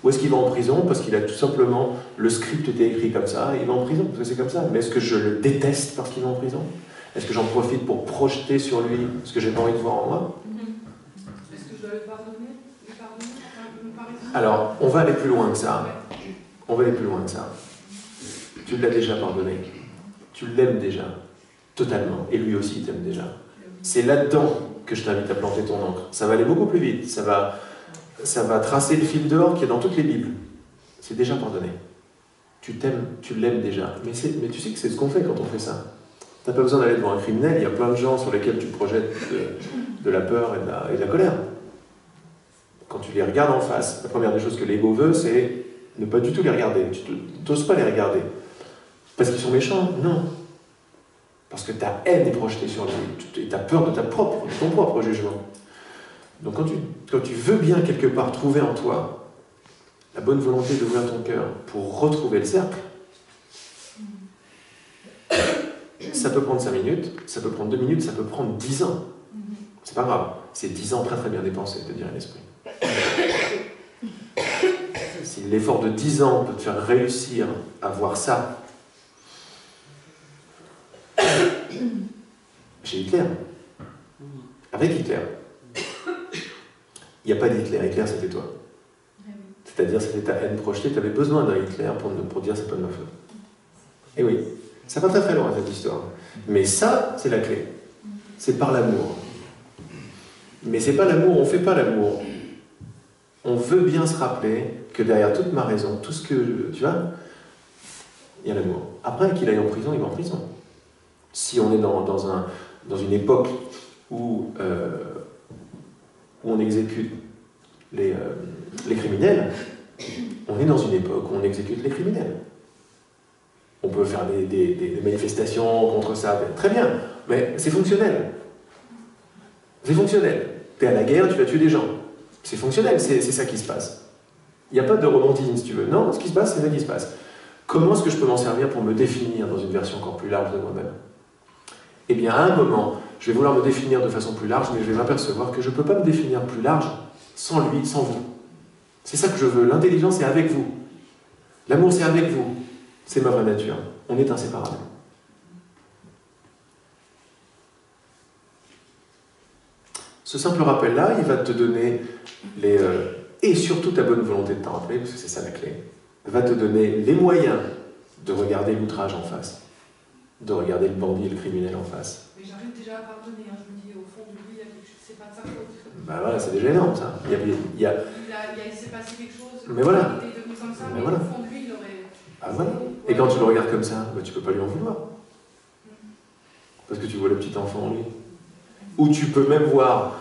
Ou est-ce qu'il va en prison parce qu'il a tout simplement, le script était écrit comme ça, et il va en prison, parce que c'est comme ça. Mais est-ce que je le déteste parce qu'il va en prison? Est-ce que j'en profite pour projeter sur lui ce que j'ai pas envie de voir en moi? Est-ce que je dois le pardonner? Alors, on va aller plus loin que ça. On va aller plus loin que ça. Tu l'as déjà pardonné. Tu l'aimes déjà. Totalement. Et lui aussi, il t'aime déjà. C'est là-dedans que je t'invite à planter ton encre. Ça va aller beaucoup plus vite. Ça va tracer le fil d'or qui est dans toutes les Bibles. C'est déjà pardonné. Tu t'aimes, tu l'aimes déjà. Mais tu sais que c'est ce qu'on fait quand on fait ça. Tu n'as pas besoin d'aller devant un criminel. Il y a plein de gens sur lesquels tu projettes de la peur et de la colère. Quand tu les regardes en face, la première des choses que l'ego veut, c'est ne pas du tout les regarder. Tu n'oses pas les regarder. Parce qu'ils sont méchants? Non. Parce que ta haine est projetée sur lui. Tu as peur de ton propre jugement. Donc quand tu veux bien quelque part trouver en toi la bonne volonté d'ouvrir ton cœur pour retrouver le cercle, ça peut prendre 5 minutes, ça peut prendre 2 minutes, ça peut prendre 10 ans. C'est pas grave. C'est 10 ans très très bien dépensés, te dirait l'esprit. Si l'effort de 10 ans peut te faire réussir à voir ça, chez Hitler, avec Hitler, il n'y a pas d'Hitler. Hitler, c'était toi. C'est-à-dire, c'était ta haine projetée. Tu avais besoin d'un Hitler pour dire c'est pas de ma faute. Et oui, ça va très très loin cette histoire. Mais ça, c'est la clé. C'est par l'amour. Mais c'est pas l'amour, on fait pas l'amour. On veut bien se rappeler que derrière toute ma raison, tout ce que tu vois, il y a l'amour. Après, qu'il aille en prison, il va en prison. Si on est dans une époque où on exécute les criminels, on est dans une époque où on exécute les criminels. On peut faire des manifestations contre ça, très bien, mais c'est fonctionnel. C'est fonctionnel. Tu es à la guerre, tu vas tuer des gens. C'est fonctionnel, c'est ça qui se passe. Il n'y a pas de romantisme, si tu veux. Non, ce qui se passe, c'est ça qui se passe. Comment est-ce que je peux m'en servir pour me définir dans une version encore plus large de moi-même? Eh bien, à un moment, je vais vouloir me définir de façon plus large, mais je vais m'apercevoir que je ne peux pas me définir plus large sans lui, sans vous. C'est ça que je veux. L'intelligence est avec vous. L'amour, c'est avec vous. C'est ma vraie nature. On est inséparables. Ce simple rappel-là, il va te donner et surtout ta bonne volonté de t'en rappeler, parce que c'est ça la clé, va te donner les moyens de regarder l'outrage en face, de regarder le bandit et le criminel en face. Mais j'arrive déjà à pardonner, hein. Je me dis, au fond de lui, il y a quelque chose, c'est pas de sa faute. Bah voilà, c'est déjà énorme ça. Il s'est passé quelque chose, mais voilà. il est devenu comme ça, Mais mais voilà. au fond de lui, il aurait... Ah voilà. Et quand tu le regardes comme ça, bah, tu peux pas lui en vouloir. Parce que tu vois le petit enfant en lui. Ou tu peux même voir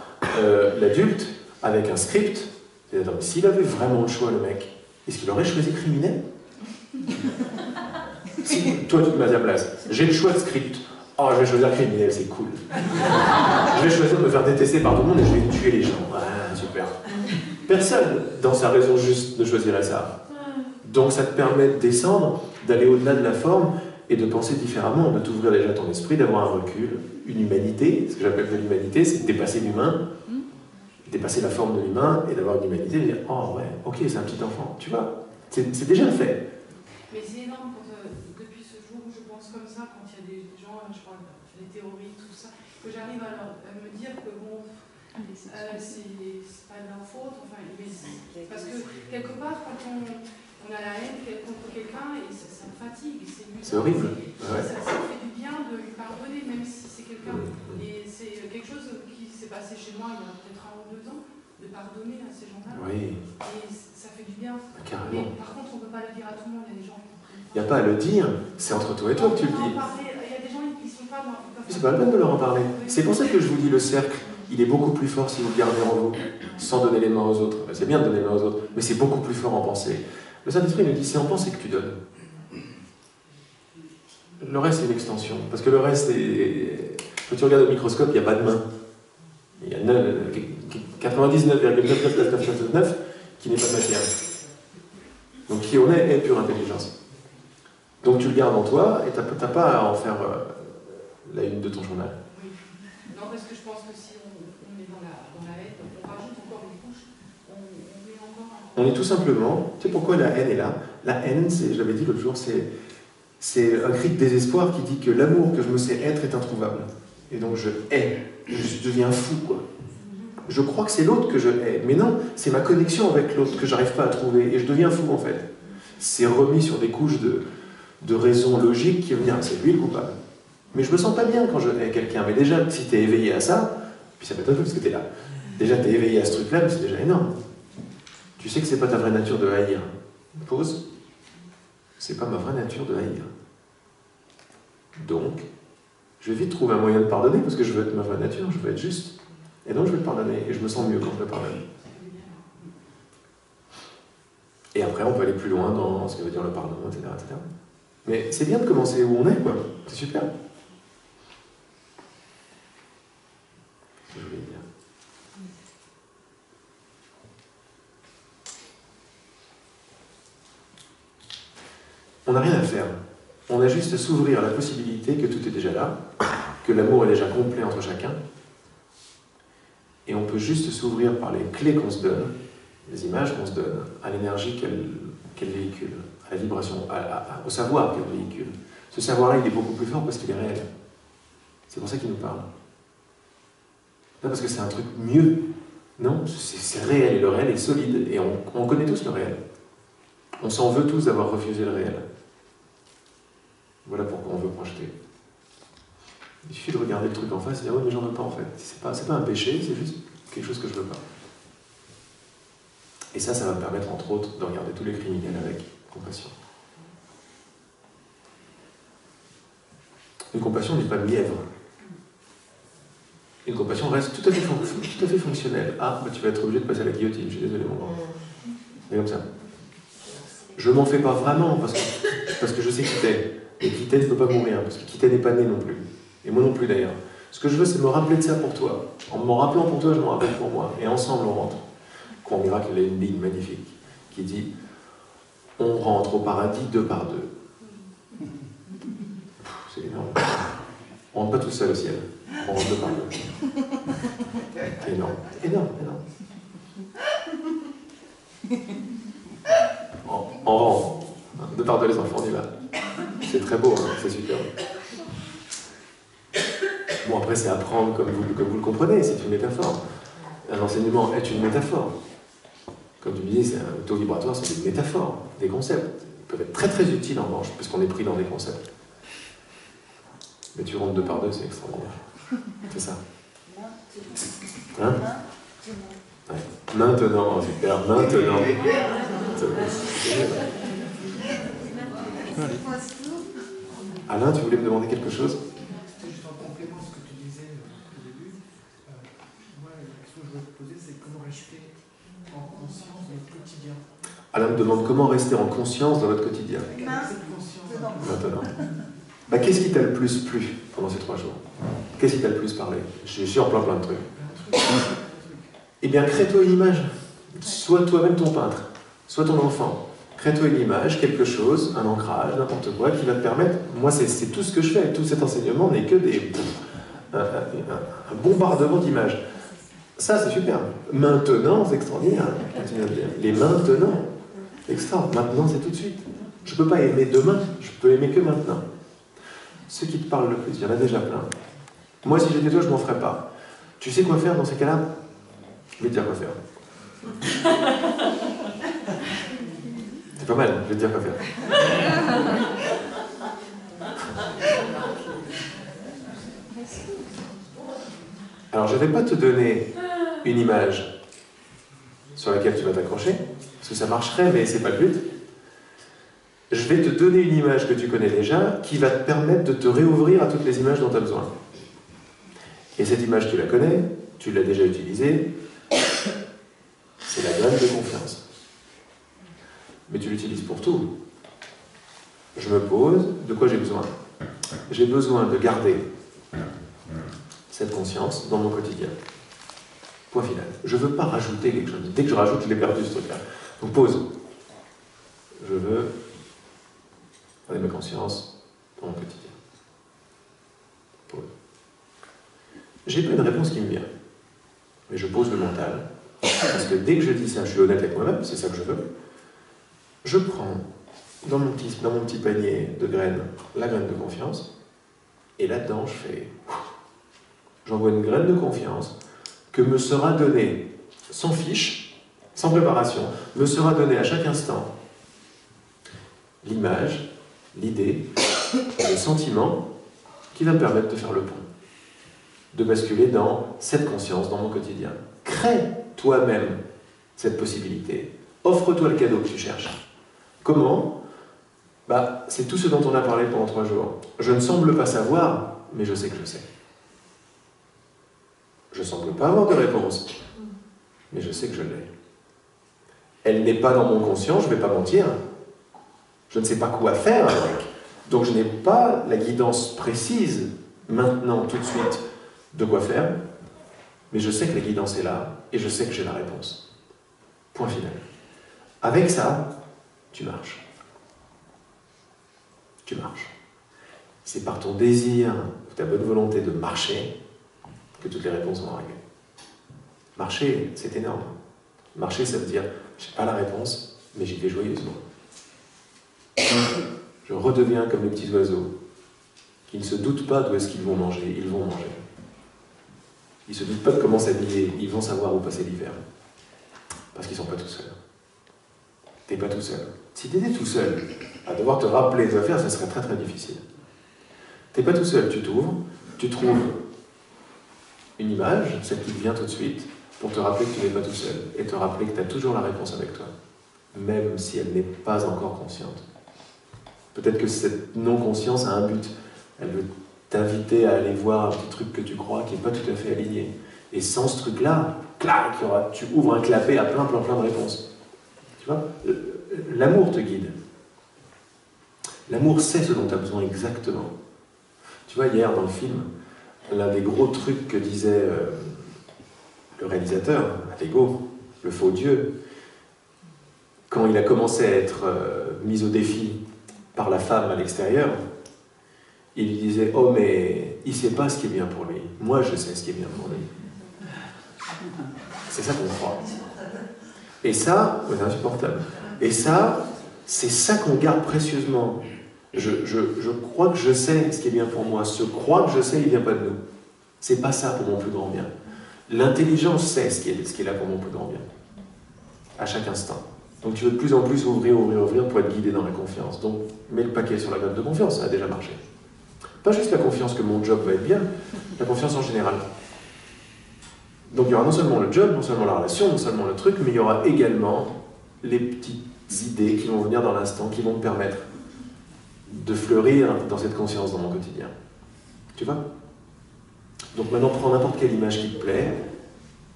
l'adulte avec un script. C'est-à-dire, s'il avait vraiment le choix, le mec, est-ce qu'il aurait choisi criminel? Si toi tu te mets à ta place, j'ai le choix de script. Oh, je vais choisir criminel, c'est cool. Je vais choisir de me faire détester par tout le monde et je vais tuer les gens. Ah, super. Personne, dans sa raison juste, ne choisirait ça. Donc ça te permet de descendre, d'aller au-delà de la forme et de penser différemment, de t'ouvrir déjà ton esprit, d'avoir un recul, une humanité. Ce que j'appelle de l'humanité, c'est de dépasser l'humain, dépasser la forme de l'humain et d'avoir une humanité et de dire « Oh ouais, ok, c'est un petit enfant. » Tu vois, c'est déjà fait. Mais c'est énorme quand, depuis ce jour où je pense comme ça, quand il y a des gens, je parle des théories, tout ça, que j'arrive à me dire que bon, c'est pas de leur faute, enfin, parce que quelque part, quand on a la haine contre quelqu'un, et ça me fatigue, c'est horrible. Ouais. Ça fait du bien de lui pardonner, même si c'est quelqu'un, et c'est quelque chose qui s'est passé chez moi il y a peut-être 1 ou 2 ans, de pardonner à ces gens-là, oui. et ça fait du bien. Carrément. Mais par contre, on ne peut pas le dire à tout le monde, il y a des gens qui comprennent pas. Il n'y a pas à le dire, c'est entre toi et toi que tu le dis. Il y a des gens qui ne sont pas... C'est pas la peine de leur en parler. C'est pour ça que je vous dis, le cercle, il est beaucoup plus fort si vous le gardez en vous, sans donner les mains aux autres. C'est bien de donner les mains aux autres, mais c'est beaucoup plus fort en pensée. Le Saint-Esprit nous dit, c'est en pensée que tu donnes. Le reste, c'est une extension. Parce que le reste, quand tu regardes au microscope, il n'y a pas de main. Il y a 99,99999 qui n'est pas de matière. Donc qui on est pure intelligence. Donc tu le gardes en toi et tu n'as pas à en faire la une de ton journal. Oui. Non, parce que je pense que si on est dans la haine, on rajoute encore une couche, on met encore... On est tout simplement... Tu sais pourquoi la haine est là? La haine, je l'avais dit l'autre jour, c'est un cri de désespoir qui dit que l'amour que je me sais être est introuvable. Et donc je hais. Je deviens fou, quoi. Je crois que c'est l'autre que je hais. Mais non, c'est ma connexion avec l'autre que j'arrive pas à trouver. Et je deviens fou, en fait. C'est remis sur des couches de raison logique qui vont dire, c'est lui le coupable. Mais je me sens pas bien quand je hais quelqu'un. Mais déjà, si tu es éveillé à ça, puis ça m'étonne un peu parce que tu es là. Déjà, tu es éveillé à ce truc-là, mais c'est déjà énorme. Tu sais que c'est pas ta vraie nature de haïr. Pause. C'est pas ma vraie nature de haïr. Donc, je vais vite trouver un moyen de pardonner parce que je veux être ma vraie nature, je veux être juste. Et donc je vais le pardonner et je me sens mieux quand je le pardonne. Et après, on peut aller plus loin dans ce que veut dire le pardon, etc. etc. Mais c'est bien de commencer où on est, quoi. C'est super. Qu'est-ce que je voulais dire? On n'a rien à faire. On a juste à s'ouvrir à la possibilité que tout est déjà là, que l'amour est déjà complet entre chacun, et on peut juste s'ouvrir par les clés qu'on se donne, les images qu'on se donne, à l'énergie qu'elle véhicule, à la vibration, au savoir qu'elle véhicule. Ce savoir-là, il est beaucoup plus fort parce qu'il est réel. C'est pour ça qu'il nous parle. Pas parce que c'est un truc mieux. Non, c'est réel, et le réel est solide, et on connaît tous le réel. On s'en veut tous d'avoir refusé le réel. Voilà pourquoi on veut projeter. Il suffit de regarder le truc en face et dire « Oui, mais j'en veux pas en fait. C'est pas un péché, c'est juste quelque chose que je veux pas. » Et ça va me permettre entre autres de regarder tous les criminels avec compassion. Une compassion n'est pas lièvre. Une compassion reste tout à fait fonctionnelle. Ah, bah, tu vas être obligé de passer à la guillotine, je suis désolé mon grand. C'est comme ça. Je m'en fais pas vraiment parce que je sais qui t'es. Et qui t'es ne peut pas mourir, parce que qui t'es n'est pas né non plus. Et moi non plus d'ailleurs. Ce que je veux, c'est me rappeler de ça pour toi. En m'en rappelant pour toi, je m'en rappelle pour moi. Et ensemble, on rentre. Cours Miracle, il a une ligne magnifique qui dit « On rentre au paradis 2 par 2. » C'est énorme. On rentre pas tout seul au ciel. On rentre 2 par 2. C'est énorme. Énorme, énorme. On rentre. 2 par 2 les enfants, on y va. C'est très beau, hein, c'est super. Bon, après, c'est apprendre comme vous le comprenez, c'est une métaphore. Un enseignement est une métaphore. Comme tu me disais, c'est un taux vibratoire, c'est des métaphores, des concepts. Ils peuvent être très très utiles en revanche, puisqu'on est pris dans des concepts. Mais tu rentres 2 par 2, c'est extraordinaire. C'est ça. Hein? Ouais. Maintenant, super, maintenant. Alain, tu voulais me demander quelque chose? C'était juste en complément à ce que tu disais au début. Moi, la question que je voulais te poser, c'est comment rester en conscience de notre quotidien. Alain me demande comment rester en conscience dans votre quotidien. Maintenant. Bah, qu'est-ce qui t'a le plus plu pendant ces 3 jours? Qu'est-ce qui t'a le plus parlé? Je suis en plein de trucs. Eh bien, crée-toi une image. Sois toi-même ton peintre. Sois ton enfant. Crée-toi une image, quelque chose, un ancrage, n'importe quoi, qui va te permettre... Moi, c'est tout ce que je fais. Tout cet enseignement n'est que un bombardement d'images. Ça, c'est super. Maintenant, c'est extraordinaire. Les maintenant. Extra. Maintenant, c'est tout de suite. Je ne peux pas aimer demain. Je peux aimer que maintenant. Ce qui te parle le plus, il y en a déjà plein. Moi, si j'étais toi, je ne m'en ferais pas. Tu sais quoi faire dans ces cas-là? Je vais te dire quoi faire. C'est pas mal, je vais te dire quoi faire. Alors, je ne vais pas te donner une image sur laquelle tu vas t'accrocher, parce que ça marcherait, mais c'est pas le but. Je vais te donner une image que tu connais déjà, qui va te permettre de te réouvrir à toutes les images dont tu as besoin. Et cette image, tu la connais, tu l'as déjà utilisée, c'est la graine de confiance. Mais tu l'utilises pour tout. Je me pose, de quoi j'ai besoin? J'ai besoin de garder cette conscience dans mon quotidien. Point final. Je ne veux pas rajouter quelque chose. Dès que je rajoute, je l'ai perdu ce truc-là. Donc pause. Je veux garder ma conscience dans mon quotidien. Pause. J'ai pas une réponse qui me vient. Mais je pose le mental. Parce que dès que je dis ça, je suis honnête avec moi-même, c'est ça que je veux. Je prends dans mon petit panier de graines la graine de confiance. Et là-dedans, j'envoie une graine de confiance que me sera donnée sans fiche, sans préparation, me sera donnée à chaque instant l'image, l'idée, le sentiment qui va me permettre de faire le pont, de basculer dans cette conscience dans mon quotidien. Crée toi-même cette possibilité. Offre-toi le cadeau que tu cherches. Comment? Bah, c'est tout ce dont on a parlé pendant 3 jours. Je ne semble pas savoir, mais je sais que je sais. Je ne semble pas avoir de réponse, mais je sais que je l'ai. Elle n'est pas dans mon conscient, je ne vais pas mentir. Je ne sais pas quoi faire avec. Donc je n'ai pas la guidance précise, maintenant, tout de suite, de quoi faire, mais je sais que la guidance est là, et je sais que j'ai la réponse. Point final. Avec ça, tu marches. Tu marches. C'est par ton désir, ta bonne volonté de marcher, que toutes les réponses vont arriver. Marcher, c'est énorme. Marcher, ça veut dire, je n'ai pas la réponse, mais j'y vais joyeusement. Je redeviens comme les petits oiseaux, qui ne se doutent pas d'où est-ce qu'ils vont manger, ils vont manger. Ils ne se doutent pas de comment s'habiller, ils vont savoir où passer l'hiver. Parce qu'ils ne sont pas tout seuls. Tu n'es pas tout seul. Si tu étais tout seul, à devoir te rappeler des affaires, ça serait très très difficile. Tu n'es pas tout seul, tu t'ouvres, tu trouves une image, celle qui te vient tout de suite, pour te rappeler que tu n'es pas tout seul, et te rappeler que tu as toujours la réponse avec toi, même si elle n'est pas encore consciente. Peut-être que cette non-conscience a un but. Elle veut t'inviter à aller voir un petit truc que tu crois qui n'est pas tout à fait aligné. Et sans ce truc-là, clac, tu ouvres un clapet à plein de réponses. Tu vois? L'amour te guide. L'amour sait ce dont tu as besoin exactement. Tu vois, hier dans le film, l'un des gros trucs que disait le réalisateur, l'ego, le faux Dieu, quand il a commencé à être mis au défi par la femme à l'extérieur, il lui disait « Oh, mais il ne sait pas ce qui est bien pour lui. Moi, je sais ce qui est bien pour lui. » C'est ça qu'on croit. Et ça, c'est insupportable. Et ça, c'est ça qu'on garde précieusement. Je crois que je sais ce qui est bien pour moi. Ce croire que je sais, il ne vient pas de nous. C'est pas ça pour mon plus grand bien. L'intelligence sait ce qui est là pour mon plus grand bien. À chaque instant. Donc tu veux de plus en plus ouvrir pour être guidé dans la confiance. Donc mets le paquet sur la graine de confiance, ça a déjà marché. Pas juste la confiance que mon job va être bien, la confiance en général. Donc il y aura non seulement le job, non seulement la relation, non seulement le truc, mais il y aura également les petites idées qui vont venir dans l'instant, qui vont me permettre de fleurir dans cette conscience dans mon quotidien. Tu vois? Donc maintenant, prends n'importe quelle image qui te plaît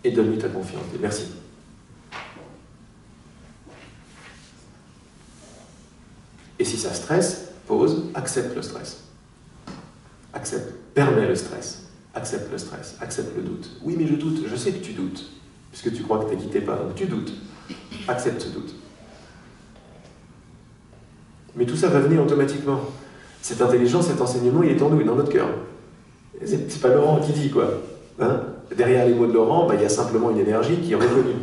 et donne-lui ta confiance. Et merci. Et si ça stresse, pause, accepte le stress. Accepte, permets le stress. Accepte le stress, accepte le doute. Oui, mais je doute, je sais que tu doutes, puisque tu crois que tu n'es quitté pas, donc tu doutes. Accepte ce doute. Mais tout ça va venir automatiquement. Cette intelligence, cet enseignement, il est en nous, il est dans notre cœur. C'est pas Laurent qui dit, quoi. Hein? Derrière les mots de Laurent, il y a simplement une énergie qui est reconnue.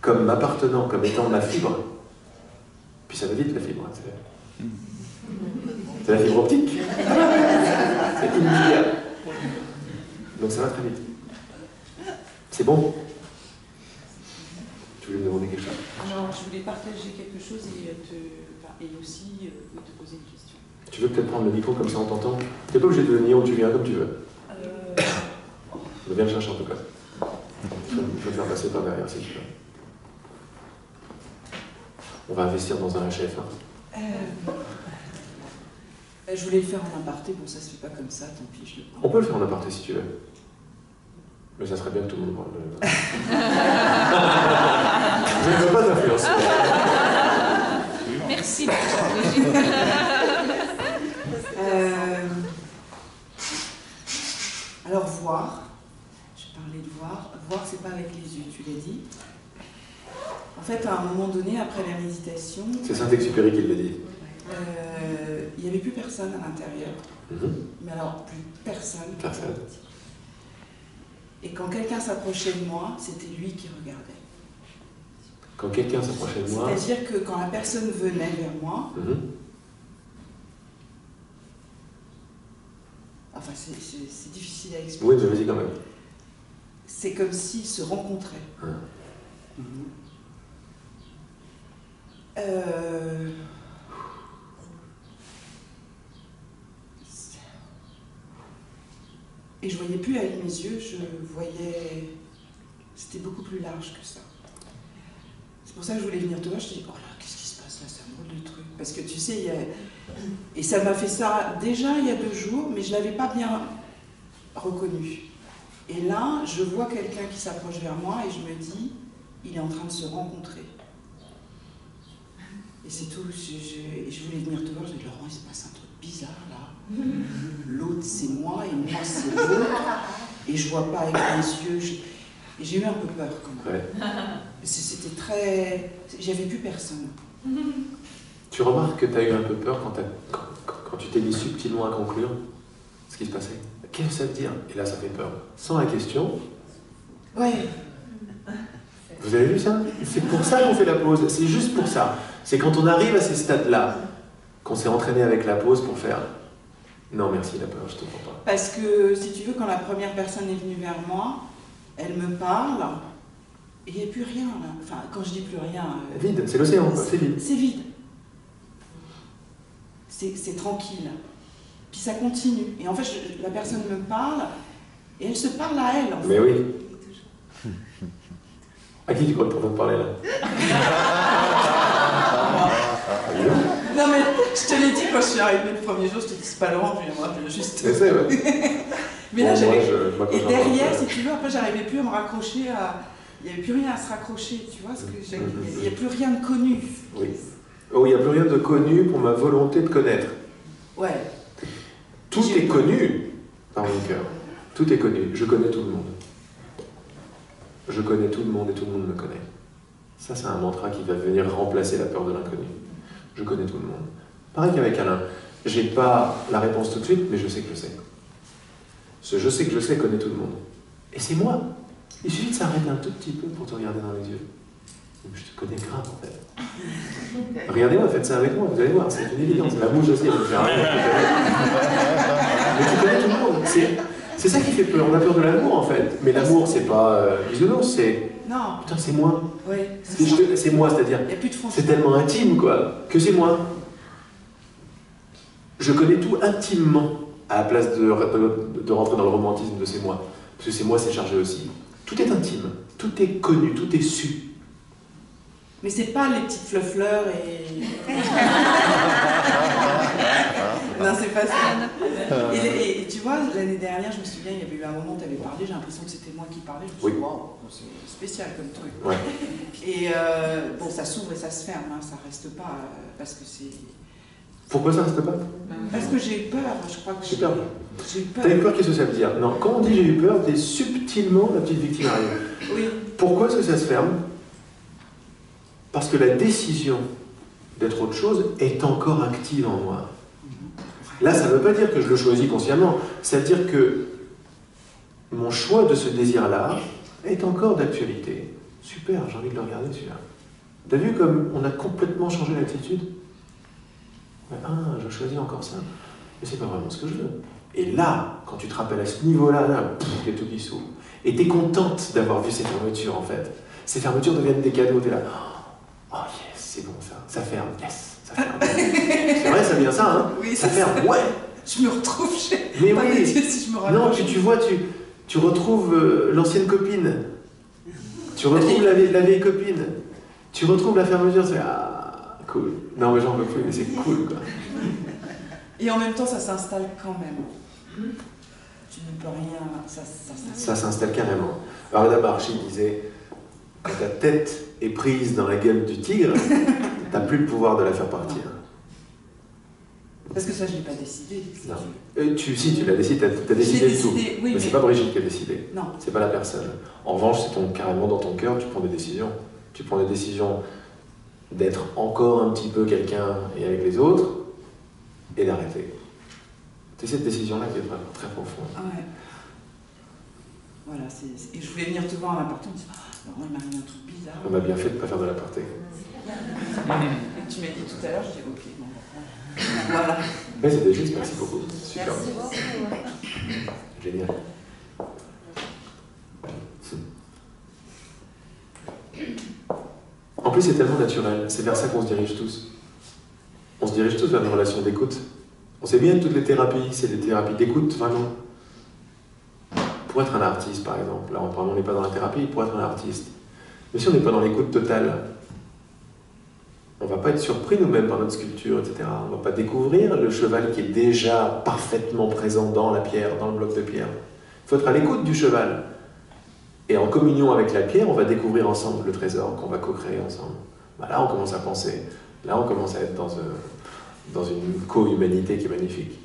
Comme m'appartenant, comme étant ma fibre. Puis ça va vite, la fibre. C'est la fibre optique. C'est immédiat. Donc ça va très vite. C'est bon? Tu voulais me demander quelque chose? Alors, je voulais partager quelque chose et aussi te poser une question. Tu veux peut-être prendre le micro comme ça on t'entend? Tu n'es pas obligé de venir où tu viens, comme tu veux. Je viens le chercher en tout cas. Je vais te faire passer par derrière si tu veux. On va investir dans un HF. Hein. Je voulais le faire en aparté, bon ça se fait pas comme ça, tant pis, je le prends. On peut le faire en aparté si tu veux. Mais ça serait bien que tout le monde parle de... Je ne veux pas t'influencer. Merci. Alors voir, je parlais de voir c'est pas avec les yeux, tu l'as dit. En fait, à un moment donné, après la méditation... C'est Saint-Exupéry qui l'a dit. Il n'y avait plus personne à l'intérieur. Mais alors, plus personne. Personne. Et quand quelqu'un s'approchait de moi, c'était lui qui regardait. Quand quelqu'un s'approchait de moi... C'est-à-dire que quand la personne venait vers moi... Enfin, c'est difficile à expliquer. Oui, mais vas-y quand même. C'est comme s'ils se rencontraient. Et je voyais plus avec mes yeux, je voyais... C'était beaucoup plus large que ça. C'est pour ça que je voulais venir te voir, je dis, oh là, qu'est-ce qui se passe là, c'est un drôle de truc. Parce que tu sais, et ça m'a fait ça déjà il y a 2 jours, mais je ne l'avais pas bien reconnu. Et là, je vois quelqu'un qui s'approche vers moi et je me dis, il est en train de se rencontrer. Et c'est tout, je voulais venir te voir, je dis, Laurent, il se passe un truc bizarre là. L'autre c'est moi et moi c'est l'autre. Et je vois pas avec mes yeux. Et j'ai eu un peu peur quand même. Ouais. C'était très... J'avais plus personne. Tu remarques que tu as eu un peu peur quand tu t'es mis subtilement à conclure ce qui se passait. Qu'est-ce que ça veut dire? Et là, ça fait peur. Sans la question. Ouais. Vous avez vu ça? C'est pour ça qu'on fait la pause. C'est juste pour ça. C'est quand on arrive à ces stades-là qu'on s'est entraîné avec la pause pour faire. Non, merci, la peur, je te comprends pas. Parce que, si tu veux, quand la première personne est venue vers moi, elle me parle, et il n'y a plus rien, là. Enfin, quand je dis plus rien... Vide, c'est l'océan, c'est vide. C'est vide. C'est tranquille. Puis ça continue. Et en fait, la personne me parle, et elle se parle à elle, en fait. Mais oui. À qui tu crois que tu vas te parler, là? Non mais, je te l'ai dit quand je suis arrivée le premier jour, je te dis c'est pas Laurent, je viens juste... C'est ça, ouais. Mais là, j'avais... Et derrière, si tu veux, après j'arrivais plus à me raccrocher à... Il n'y avait plus rien à se raccrocher, tu vois, parce que il n'y a plus rien de connu. Oui. Oh, il n'y a plus rien de connu pour ma volonté de connaître. Ouais. Tout est connu par mon cœur. Tout est connu. Je connais tout le monde. Je connais tout le monde et tout le monde me connaît. Ça, c'est un mantra qui va venir remplacer la peur de l'inconnu. Je connais tout le monde. Pareil qu'avec Alain. J'ai pas la réponse tout de suite, mais je sais que je sais. Ce je sais que je sais connaît tout le monde. Et c'est moi. Il suffit de s'arrêter un tout petit peu pour te regarder dans les yeux. Je te connais grave, en fait. Regardez-moi, faites ça avec moi, vous allez voir, c'est une évidence. La mouche aussi, elle peut faire rien. Mais tu connais tout le monde. C'est ça qui fait peur. On a peur de l'amour, en fait. Mais l'amour, c'est pas bisounours, c'est... Non. Putain, c'est moi. Oui, c'est moi, c'est-à-dire... C'est tellement intime, quoi, que c'est moi. Je connais tout intimement, à la place de rentrer dans le romantisme de c'est moi. Parce que c'est moi, c'est chargé aussi. Tout est intime, tout est connu, tout est su. Mais c'est pas les petites fleurs et... non, c'est pas ça. Et tu vois, l'année dernière, je me souviens, il y avait eu un moment où tu avais parlé, j'ai l'impression que c'était moi qui parlais. Je me suis dit, waouh, c'est spécial comme truc. Ouais. Et bon, ça s'ouvre et ça se ferme, hein, ça reste pas, parce que c'est... Pourquoi ça reste pas? Parce que j'ai eu peur, je crois que j'ai peur. J'ai eu peur. T'as eu peur, qu'est-ce que ça veut dire? Non, quand on dit j'ai eu peur, t'es subtilement la petite victime arrive. Oui. Pourquoi est-ce que ça se ferme? Parce que la décision d'être autre chose est encore active en moi. Là, ça ne veut pas dire que je le choisis consciemment, ça veut dire que mon choix de ce désir-là est encore d'actualité. Super, j'ai envie de le regarder celui-là. T'as vu comme on a complètement changé l'attitude? Ah, je choisis encore ça. Mais c'est pas vraiment ce que je veux. Et là, quand tu te rappelles à ce niveau-là, il y a tout qui s'ouvre. Et tu es contente d'avoir vu ces fermetures, en fait. Ces fermetures deviennent des cadeaux, tu es là. Oh yes, c'est bon ça. Ça ferme, yes, ça ferme. C'est vrai, ça vient ça, hein? Oui, ça ferme, ouais. Je me retrouve chez... Mais oui. Si je me non, tu vois, tu retrouves l'ancienne copine. Tu retrouves la vieille copine. Tu retrouves la fermeture, tu fais ah, cool. Non, mais j'en peux plus, mais c'est cool, quoi. Et en même temps, ça s'installe quand même. Tu ne peux rien... Ça s'installe carrément. Alors, Madame Archie disait, quand ta tête est prise dans la gueule du tigre, t'as plus le pouvoir de la faire partir. Parce que ça, je ne l'ai pas décidé. Non. Si, tu l'as décidé, t'as décidé du tout. Oui, mais c'est pas Brigitte qui a décidé. Non. C'est pas la personne. En revanche, c'est carrément dans ton cœur, tu prends des décisions. Tu prends des décisions d'être encore un petit peu quelqu'un et avec les autres, et d'arrêter. C'est cette décision-là qui est vraiment très profonde. Ah ouais. Voilà, et je voulais venir te voir à l'appartement, je me dis, non, il m'a arrivé un truc bizarre. On a bien fait de ne pas faire de l'aparté. Et tu m'as dit tout à l'heure, je dis, ok, bon, voilà. Mais c'était juste, merci beaucoup. Super. Merci beaucoup. Génial. En plus, c'est tellement naturel. C'est vers ça qu'on se dirige tous. On se dirige tous vers une relation d'écoute. On sait bien que toutes les thérapies, c'est des thérapies d'écoute, vraiment. Pour être un artiste, par exemple, là, on n'est pas dans la thérapie, pour être un artiste. Mais si on n'est pas dans l'écoute totale, on ne va pas être surpris nous-mêmes par notre sculpture, etc. On ne va pas découvrir le cheval qui est déjà parfaitement présent dans la pierre, dans le bloc de pierre. Il faut être à l'écoute du cheval. Et en communion avec la pierre, on va découvrir ensemble le trésor qu'on va co-créer ensemble. Bah là, on commence à penser. Là, on commence à être dans une co-humanité qui est magnifique.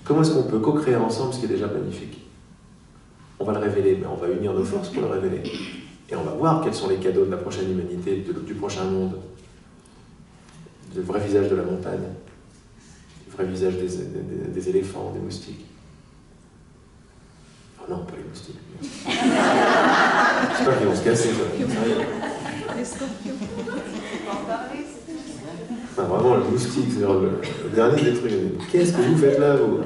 Comment est-ce qu'on peut co-créer ensemble ce qui est déjà magnifique? On va le révéler, mais on va unir nos forces pour le révéler. Et on va voir quels sont les cadeaux de la prochaine humanité, du prochain monde. Le vrai visage de la montagne, le vrai visage des éléphants, des moustiques. Oh non, pas les moustiques. J'espère qu'ils vont se casser, ça. Les scorpions. Enfin, vraiment, le moustique, c'est le dernier des trucs. Qu'est-ce que vous faites là, vous?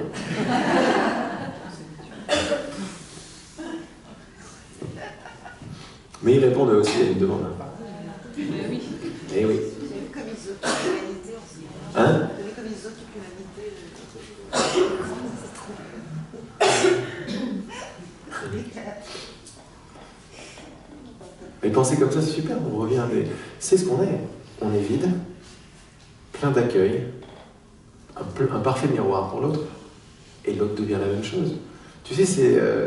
Mais ils répondent aussi à une demande. Oui. Eh oui. Comme ils occupent l'humanité aussi. Hein? Comme ils occupent l'humanité. Mais penser comme ça, c'est super. On revient. C'est ce qu'on est. On est vide, plein d'accueil, un parfait miroir pour l'autre, et l'autre devient la même chose. Tu sais,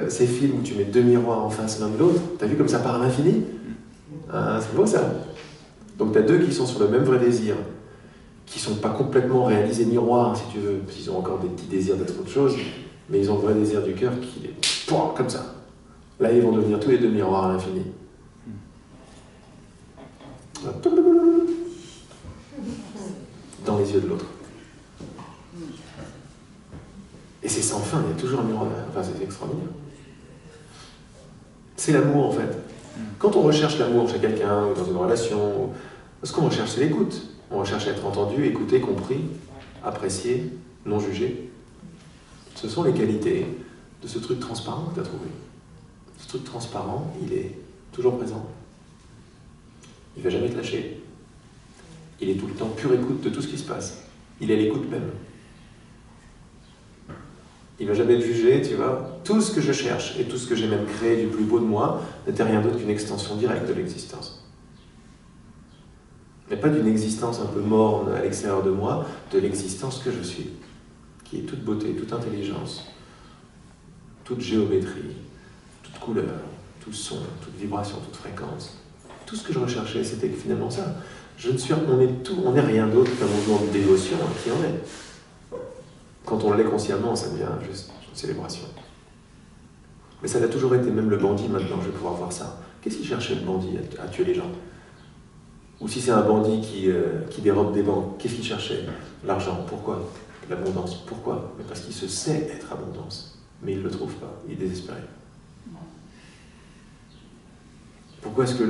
ces films où tu mets deux miroirs en face l'un de l'autre, t'as vu comme ça part à l'infini? Ah, c'est beau ça. Donc t'as deux qui sont sur le même vrai désir, qui sont pas complètement réalisés miroirs, si tu veux, parce qu'ils ont encore des petits désirs d'être autre chose, mais ils ont le vrai désir du cœur qui est comme ça. Là, ils vont devenir tous les deux miroirs à l'infini. Dans les yeux de l'autre. Et c'est sans fin, il y a toujours un miroir. Enfin, c'est extraordinaire. C'est l'amour, en fait. Quand on recherche l'amour chez quelqu'un, ou dans une relation, ce qu'on recherche, c'est l'écoute. On recherche à être entendu, écouté, compris, apprécié, non jugé. Ce sont les qualités de ce truc transparent que tu as trouvé. Ce truc transparent, il est toujours présent. Il ne va jamais te lâcher. Il est tout le temps pure écoute de tout ce qui se passe. Il est à l'écoute même. Il ne va jamais te juger, tu vois. Tout ce que je cherche et tout ce que j'ai même créé du plus beau de moi n'était rien d'autre qu'une extension directe de l'existence. mais pas d'une existence un peu morne à l'extérieur de moi, de l'existence que je suis, qui est toute beauté, toute intelligence, toute géométrie, toute couleur, tout son, toute vibration, toute fréquence. Tout ce que je recherchais, c'était finalement ça. On n'est rien d'autre qu'un mouvement de dévotion qui en est. Quand on l'est consciemment, ça devient juste une célébration. Mais ça l'a toujours été, même le bandit maintenant, je vais pouvoir voir ça. Qu'est-ce qu'il cherchait le bandit à tuer les gens? Ou si c'est un bandit qui dérobe des banques, qu'est-ce qu'il cherchait? L'argent. Pourquoi? L'abondance. Pourquoi? Mais parce qu'il se sait être abondance. Mais il ne le trouve pas. Il est désespéré. Pourquoi est-ce que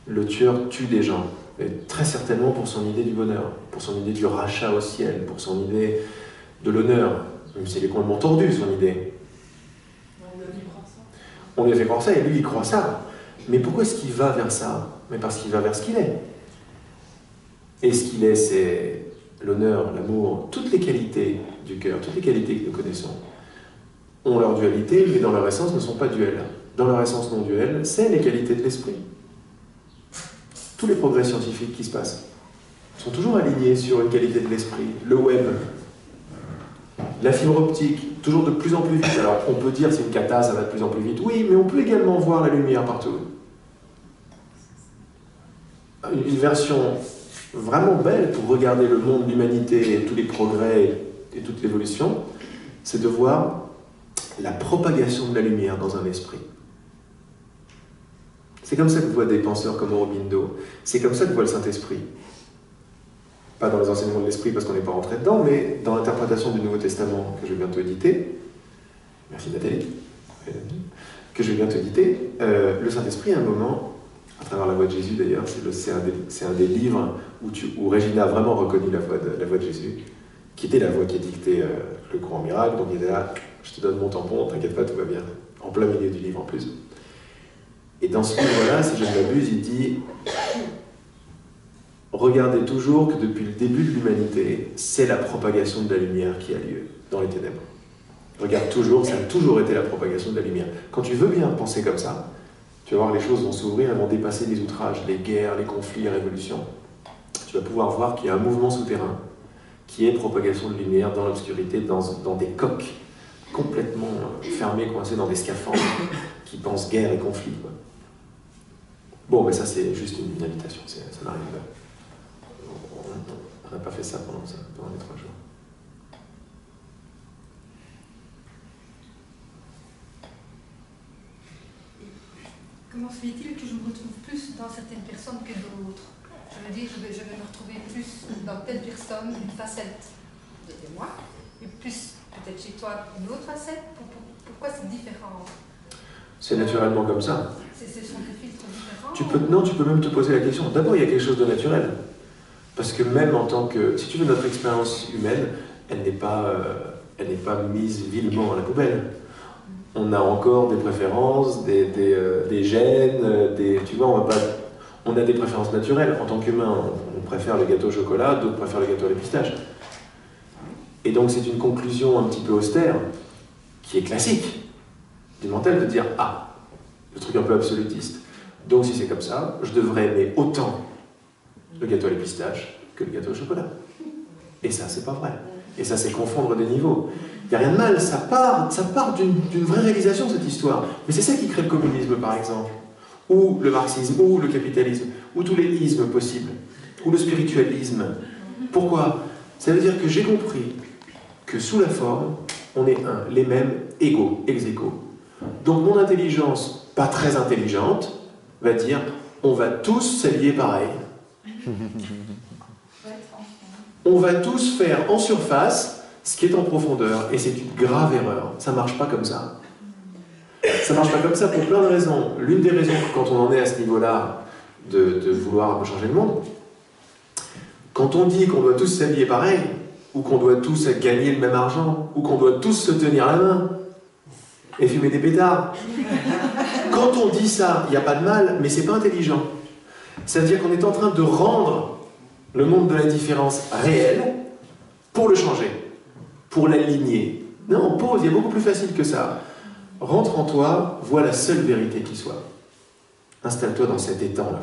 le tueur tue des gens? Et très certainement pour son idée du bonheur, pour son idée du rachat au ciel, pour son idée de l'honneur. Même si elle est complètement tordue, son idée. On lui a fait croire ça, et lui, il croit ça. Mais pourquoi est-ce qu'il va vers ça? Mais parce qu'il va vers ce qu'il est. Et ce qu'il est, c'est l'honneur, l'amour, toutes les qualités du cœur, toutes les qualités que nous connaissons, ont leur dualité, mais dans leur essence ne sont pas duelles. Dans leur essence non duelle, c'est les qualités de l'esprit. Tous les progrès scientifiques qui se passent sont toujours alignés sur une qualité de l'esprit. Le web, la fibre optique, toujours de plus en plus vite. Alors on peut dire c'est une cata, ça va de plus en plus vite. Oui, mais on peut également voir la lumière partout. Une version vraiment belle pour regarder le monde, l'humanité et tous les progrès et toute l'évolution, c'est de voir la propagation de la lumière dans un esprit. C'est comme ça que voient des penseurs comme Aurobindo. C'est comme ça que voit le Saint-Esprit. Pas dans les enseignements de l'Esprit parce qu'on n'est pas rentré dedans, mais dans l'interprétation du Nouveau Testament que je vais bientôt éditer. Merci Nathalie. Que je vais bientôt éditer. Le Saint-Esprit, à un moment, à travers la voix de Jésus d'ailleurs, c'est un des livres où Régina a vraiment reconnu la voix de Jésus, qui était la voix qui a dicté le courant miracle. Donc il était là, je te donne mon tampon, t'inquiète pas, tout va bien. En plein milieu du livre en plus. Et dans ce livre-là, si je ne m'abuse, il dit « Regardez toujours que depuis le début de l'humanité, c'est la propagation de la lumière qui a lieu dans les ténèbres. Regarde toujours, ça a toujours été la propagation de la lumière. Quand tu veux bien penser comme ça, tu vas voir les choses vont s'ouvrir, elles vont dépasser les outrages, les guerres, les conflits, les révolutions. Tu vas pouvoir voir qu'il y a un mouvement souterrain qui est propagation de lumière dans l'obscurité, dans des coques complètement fermées, coincées dans des scaphandres qui pensent guerre et conflit. Quoi. Bon, mais ça c'est juste une invitation, ça n'arrive pas. On n'a pas fait ça pendant les 3 jours. Comment se fait-il que je me retrouve plus dans certaines personnes que d'autres? Je me dis, je vais me retrouver plus dans telle personne, une facette de moi, et plus peut-être chez toi une autre facette. Pourquoi c'est différent? C'est naturellement comme ça. Ce sont des filtres différents? Tu peux même te poser la question. D'abord, il y a quelque chose de naturel. Parce que même en tant que... Si tu veux, notre expérience humaine, elle n'est pas mise vilement à la poubelle. On a encore des préférences, des gènes, tu vois, on a des préférences naturelles. En tant qu'humain, on préfère le gâteau au chocolat, d'autres préfèrent le gâteau à la pistache. Et donc c'est une conclusion un petit peu austère, qui est classique, du mental, de dire « Ah, le truc un peu absolutiste. Donc si c'est comme ça, je devrais aimer autant le gâteau à la pistache que le gâteau au chocolat. » Et ça, c'est pas vrai. Et ça, c'est confondre des niveaux. Il n'y a rien de mal, ça part d'une vraie réalisation, cette histoire. Mais c'est ça qui crée le communisme, par exemple. Ou le marxisme, ou le capitalisme, ou tous les ismes possibles, ou le spiritualisme. Pourquoi? Ça veut dire que j'ai compris que sous la forme, on est les mêmes, égaux, ex aequo. Donc mon intelligence, pas très intelligente, va dire, on va tous s'habiller pareil. On va tous faire en surface ce qui est en profondeur, et c'est une grave erreur. Ça ne marche pas comme ça. Ça ne marche pas comme ça pour plein de raisons. L'une des raisons, quand on en est à ce niveau-là, de vouloir changer le monde, quand on dit qu'on doit tous s'habiller pareil, ou qu'on doit tous gagner le même argent, ou qu'on doit tous se tenir la main, et fumer des pétards, quand on dit ça, il n'y a pas de mal, mais c'est pas intelligent. Ça veut dire qu'on est en train de rendre le monde de la différence réel pour le changer, pour l'aligner. Non, pause, il y a beaucoup plus facile que ça. Rentre en toi, vois la seule vérité qui soit. Installe-toi dans cet étang, là,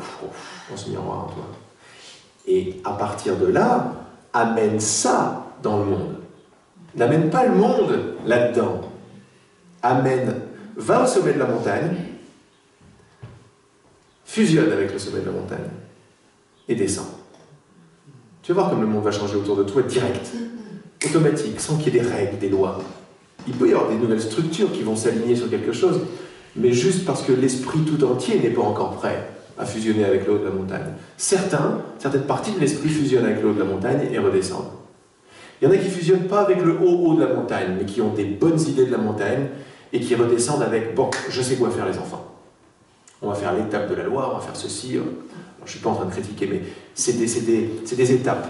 dans ce miroir en toi. Et à partir de là, amène ça dans le monde. N'amène pas le monde là-dedans. Va au sommet de la montagne, fusionne avec le sommet de la montagne et descend. Tu vas voir comme le monde va changer autour de toi direct, automatique, sans qu'il y ait des règles, des lois. Il peut y avoir des nouvelles structures qui vont s'aligner sur quelque chose, mais juste parce que l'esprit tout entier n'est pas encore prêt à fusionner avec l'eau de la montagne. Certaines parties de l'esprit fusionnent avec l'eau de la montagne et redescendent. Il y en a qui ne fusionnent pas avec le haut de la montagne, mais qui ont des bonnes idées de la montagne et qui redescendent avec « bon, je sais quoi faire les enfants. On va faire l'étape de la loi, on va faire ceci. » Alors, je ne suis pas en train de critiquer, mais c'est des étapes.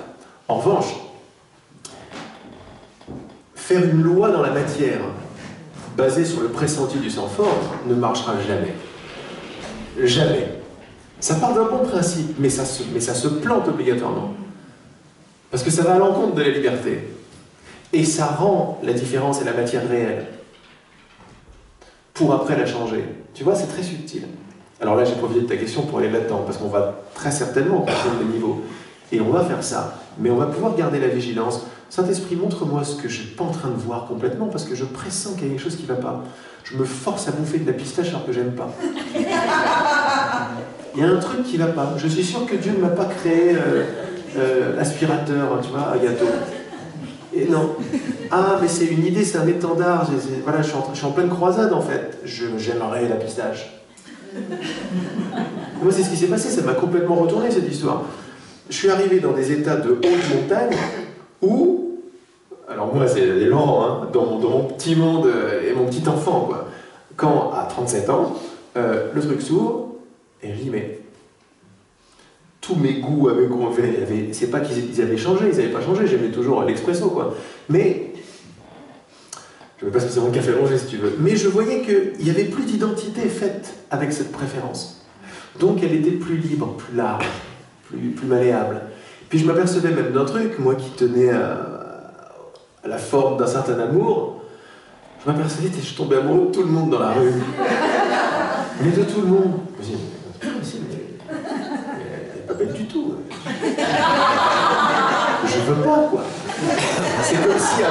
En revanche, faire une loi dans la matière basée sur le pressenti du sang fort ne marchera jamais. Jamais. Ça part d'un bon principe, mais ça se plante obligatoirement. Parce que ça va à l'encontre de la liberté. Et ça rend la différence et la matière réelle. Pour après la changer. Tu vois, c'est très subtil. Alors là, j'ai profité de ta question pour aller là-dedans, parce qu'on va très certainement passer le niveau. Et on va faire ça. Mais on va pouvoir garder la vigilance. Saint-Esprit, montre-moi ce que je ne suis pas en train de voir complètement, parce que je pressens qu'il y a quelque chose qui ne va pas. Je me force à bouffer de la pistache alors que j'aime pas. Il y a un truc qui ne va pas. Je suis sûr que Dieu ne m'a pas créé aspirateur, tu vois, à gâteau. Et non. Ah, mais c'est une idée, c'est un étendard. Voilà, je suis en pleine croisade, en fait. J'aimerais la pistache. Moi, c'est ce qui s'est passé. Ça m'a complètement retourné, cette histoire. Je suis arrivé dans des états de haute montagne où... Alors moi, c'est lent, hein, dans mon petit monde et mon petit enfant, quoi. Quand, à 37 ans, le truc s'ouvre, et je dis, mais... tous mes goûts avec c'est pas qu'ils avaient changé, ils n'avaient pas changé, j'aimais toujours l'expresso, quoi. Mais, je ne vais pas spécialement le café rongé si tu veux, mais je voyais qu'il n'y avait plus d'identité faite avec cette préférence. Donc elle était plus libre, plus large, plus malléable. Puis je m'apercevais même d'un truc, moi qui tenais à la forme d'un certain amour, je m'apercevais que je tombais amoureux de tout le monde dans la rue. Mais de tout le monde. Je me dis, pas belle du tout. Je veux pas, quoi. C'est comme si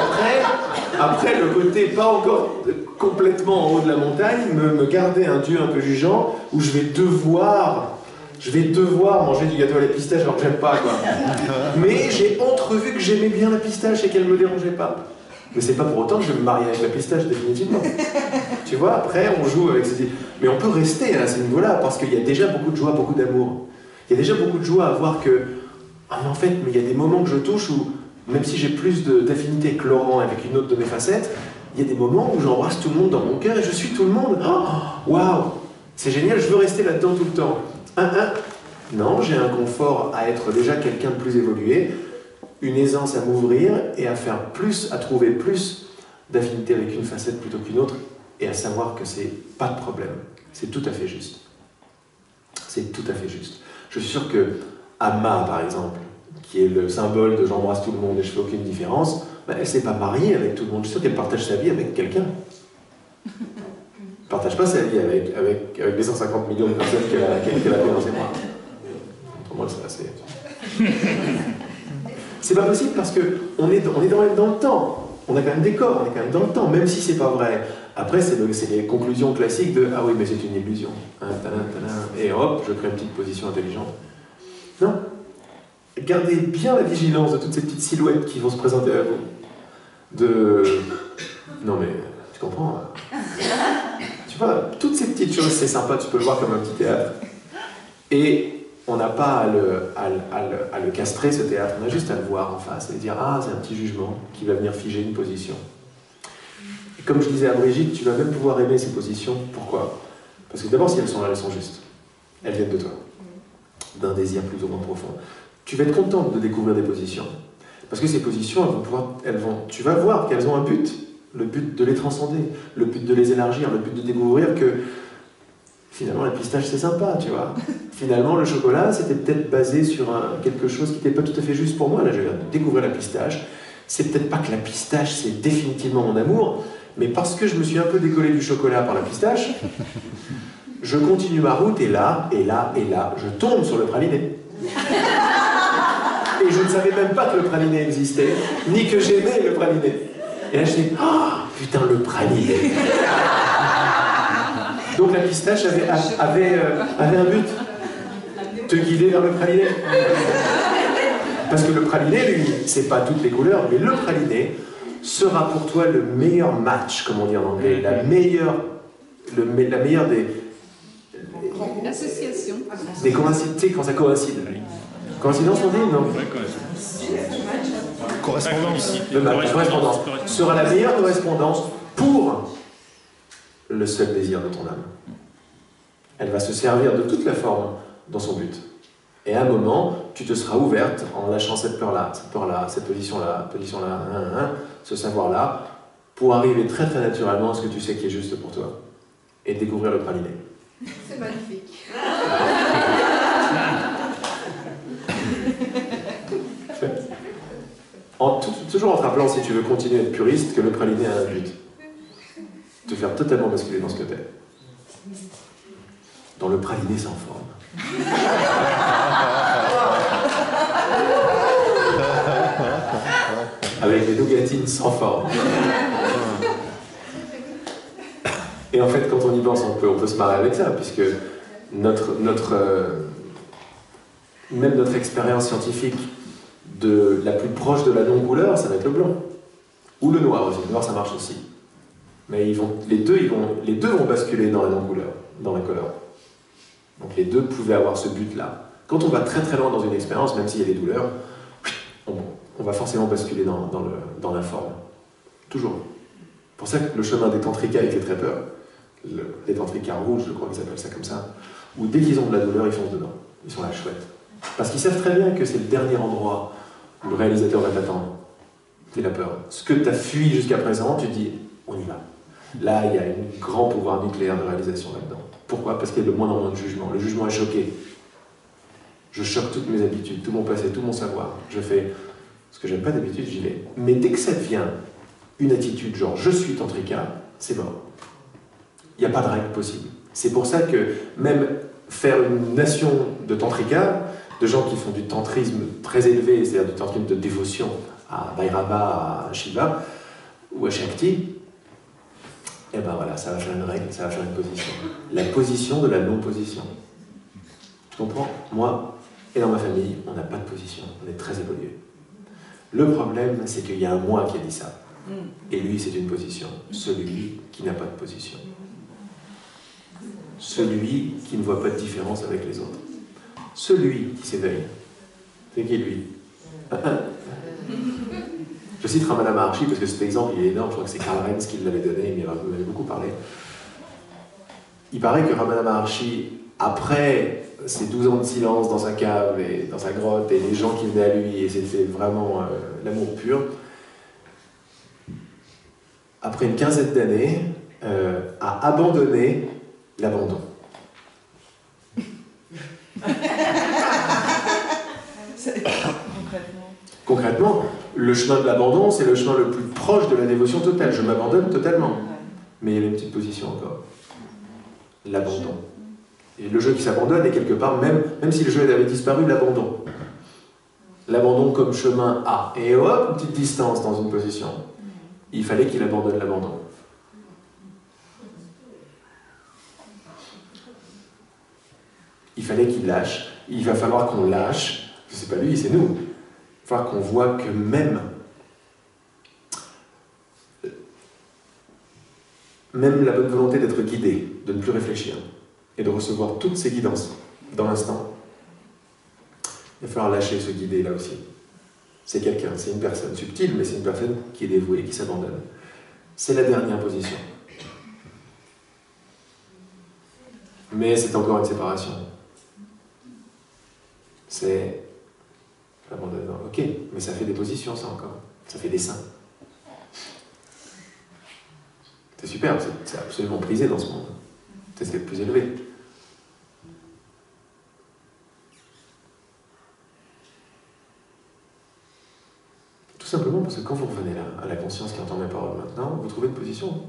après le côté pas encore complètement en haut de la montagne, me gardait un Dieu un peu jugeant, où je vais devoir manger du gâteau à la pistache alors que j'aime pas, quoi. Mais j'ai entrevu que j'aimais bien la pistache et qu'elle me dérangeait pas. Mais c'est pas pour autant que je vais me marier avec la pistache, définitivement. Tu vois, après on joue avec ces... Mais on peut rester à ce niveau-là, parce qu'il y a déjà beaucoup de joie, beaucoup d'amour. Il y a déjà beaucoup de joie à voir que, ah mais en fait, mais il y a des moments que je touche où, même si j'ai plus d'affinité avec Laurent, avec une autre de mes facettes, il y a des moments où j'embrasse tout le monde dans mon cœur et je suis tout le monde. Oh, waouh, c'est génial, je veux rester là-dedans tout le temps. Non, j'ai un confort à être déjà quelqu'un de plus évolué, une aisance à m'ouvrir et à faire plus, à trouver plus d'affinité avec une facette plutôt qu'une autre, et à savoir que c'est pas de problème. C'est tout à fait juste. C'est tout à fait juste. Je suis sûr que Amma, par exemple, qui est le symbole de j'embrasse tout le monde et je fais aucune différence, ben, elle ne s'est pas mariée avec tout le monde. Je suis sûr qu'elle partage sa vie avec quelqu'un. Elle ne partage pas sa vie avec les 150 millions de personnes qu'elle a fait dans ses bras. Autrement, c'est assez... C'est pas possible parce qu'on est dans le temps. On a quand même des corps, on est quand même dans le temps, même si c'est pas vrai. Après, c'est les conclusions classiques de « Ah oui, mais c'est une illusion. Et hop, je crée une petite position intelligente. » Non. Gardez bien la vigilance de toutes ces petites silhouettes qui vont se présenter à vous. Non mais, tu comprends hein. Tu vois, toutes ces petites choses, c'est sympa, tu peux le voir comme un petit théâtre. Et on n'a pas à le castrer, ce théâtre, on a juste à le voir en face et dire « Ah, c'est un petit jugement qui va venir figer une position. » Et comme je disais à Brigitte, tu vas même pouvoir aimer ces positions. Pourquoi? Parce que d'abord, si elles sont là, elles sont justes. Elles viennent de toi, d'un désir plus ou moins profond. Tu vas être contente de découvrir des positions. Parce que ces positions, tu vas voir qu'elles ont un but. Le but de les transcender, le but de les élargir, le but de découvrir que finalement la pistache c'est sympa, tu vois. Finalement le chocolat c'était peut-être basé sur quelque chose qui n'était pas tout à fait juste pour moi. Là je viens de découvrir la pistache. C'est peut-être pas que la pistache c'est définitivement mon amour, mais parce que je me suis un peu décollé du chocolat par la pistache, je continue ma route et là, je tombe sur le praliné. Et je ne savais même pas que le praliné existait, ni que j'aimais le praliné. Et là, je dis, oh, putain, le praliné. Donc la pistache avait un but, te guider vers le praliné. Parce que le praliné, lui, c'est pas toutes les couleurs, mais le praliné sera pour toi le meilleur match, comme on dit en anglais, la meilleure des... L'association. Des coïncidences, tu sais, quand ça coïncide. Coïncidence, on dit, non? Correspondance. Le match, correspondance, sera la meilleure correspondance pour le seul désir de ton âme. Elle va se servir de toute la forme dans son but. Et à un moment, tu te seras ouverte en lâchant cette peur-là, cette position-là, ce savoir-là, pour arriver très très naturellement à ce que tu sais qui est juste pour toi. Et découvrir le praliné. C'est magnifique. Toujours en te rappelant, si tu veux continuer à être puriste, que le praliné a un but. Te faire totalement basculer dans ce que t'es. Dans le praliné sans forme. Avec les nougatines sans forme. Et en fait, quand on y pense, on peut se marrer avec ça, puisque même notre expérience scientifique de la plus proche de la non-couleur, ça va être le blanc. Ou le noir aussi. Le noir, ça marche aussi. Mais les deux vont basculer dans la non-couleur, dans la couleur. Donc les deux pouvaient avoir ce but-là. Quand on va très très loin dans une expérience, même s'il y a des douleurs, on va forcément basculer dans la forme. Toujours. C'est pour ça que le chemin des tantrikas, il fait très peur. Les tantrikas rouges, je crois qu'ils appellent ça comme ça, où dès qu'ils ont de la douleur, ils foncent dedans. Ils sont là chouettes. Parce qu'ils savent très bien que c'est le dernier endroit où le réalisateur va t'attendre. C'est la peur. Ce que tu as fui jusqu'à présent, tu dis, on y va. Là, il y a un grand pouvoir nucléaire de réalisation là-dedans. Pourquoi? Parce qu'il y a de moins en moins de jugement. Le jugement est choqué. Je choque toutes mes habitudes, tout mon passé, tout mon savoir. Je fais ce que j'aime pas d'habitude, j'y vais. Mais dès que ça devient une attitude genre je suis tantrika, c'est mort. Il n'y a pas de règle possible. C'est pour ça que même faire une nation de tantrika, de gens qui font du tantrisme très élevé, c'est-à-dire du tantrisme de dévotion à Bhairava, à Shiva ou à Shakti, et ben voilà, ça va faire une règle, ça va faire une position. La position de la non-position. Tu comprends? Moi et dans ma famille, on n'a pas de position, on est très évolué. Le problème, c'est qu'il y a un moi qui a dit ça. Et lui, c'est une position. Celui qui n'a pas de position. Celui qui ne voit pas de différence avec les autres. Celui qui s'éveille. C'est qui lui? Je cite Ramana Maharshi parce que cet exemple il est énorme, je crois que c'est Karl Renz qui l'avait donné, il m'avait beaucoup parlé. Il paraît que Ramana Maharshi, après ses 12 ans de silence dans sa cave et dans sa grotte, et les gens qui venaient à lui, et c'était vraiment l'amour pur, après une quinzaine d'années, a abandonné l'abandon. Concrètement, le chemin de l'abandon, c'est le chemin le plus proche de la dévotion totale. Je m'abandonne totalement. Mais il y a une petite position encore. L'abandon. Et le jeu qui s'abandonne est quelque part, même si le jeu avait disparu, l'abandon. L'abandon comme chemin A. Et hop, une petite distance dans une position. Il fallait qu'il abandonne l'abandon. Il fallait qu'il lâche. Il va falloir qu'on lâche. C'est pas lui, c'est nous. Il va falloir qu'on voit que même la bonne volonté d'être guidé, de ne plus réfléchir, et de recevoir toutes ces guidances dans l'instant, il va falloir lâcher ce guidé là aussi. C'est quelqu'un, c'est une personne subtile, mais c'est une personne qui est dévouée, qui s'abandonne. C'est la dernière position. Mais c'est encore une séparation. C'est l'abandonnement. Ok, mais ça fait des positions, ça encore. Ça fait des seins. C'est super, c'est absolument prisé dans ce monde. C'est ce qui est le plus élevé. Tout simplement parce que quand vous revenez là, à la conscience qui entend mes paroles maintenant, vous trouvez une position.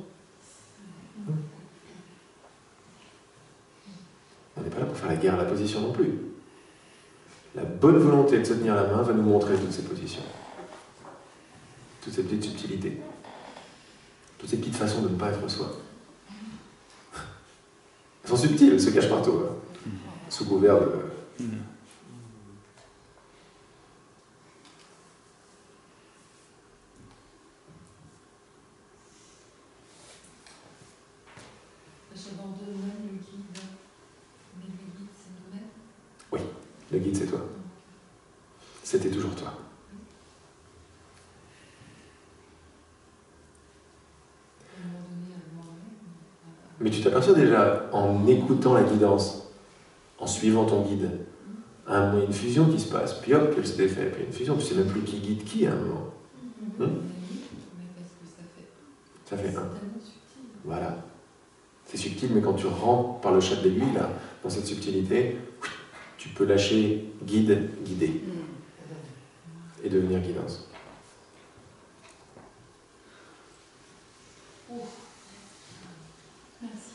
On n'est pas là pour faire la guerre à la position non plus. La bonne volonté de se tenir la main va nous montrer toutes ces positions, toutes ces petites subtilités, toutes ces petites façons de ne pas être soi. Elles sont subtiles, elles se cachent partout, hein, sous couvert de... J'abandonne le guide, mais le guide c'est nous-mêmes. Oui, le guide c'est toi. C'était toujours toi. Mais tu t'aperçois déjà, en écoutant la guidance, en suivant ton guide, à un moment, il y a une fusion qui se passe, puis hop, elle se défait, puis une fusion, tu sais même plus qui guide qui à un moment. Mais parce que Ça fait un. c'est tellement subtil. Voilà. C'est subtil, mais quand tu rentres par le chat de l'aiguille, là, dans cette subtilité, tu peux lâcher guide, guider, et devenir guidance. Merci.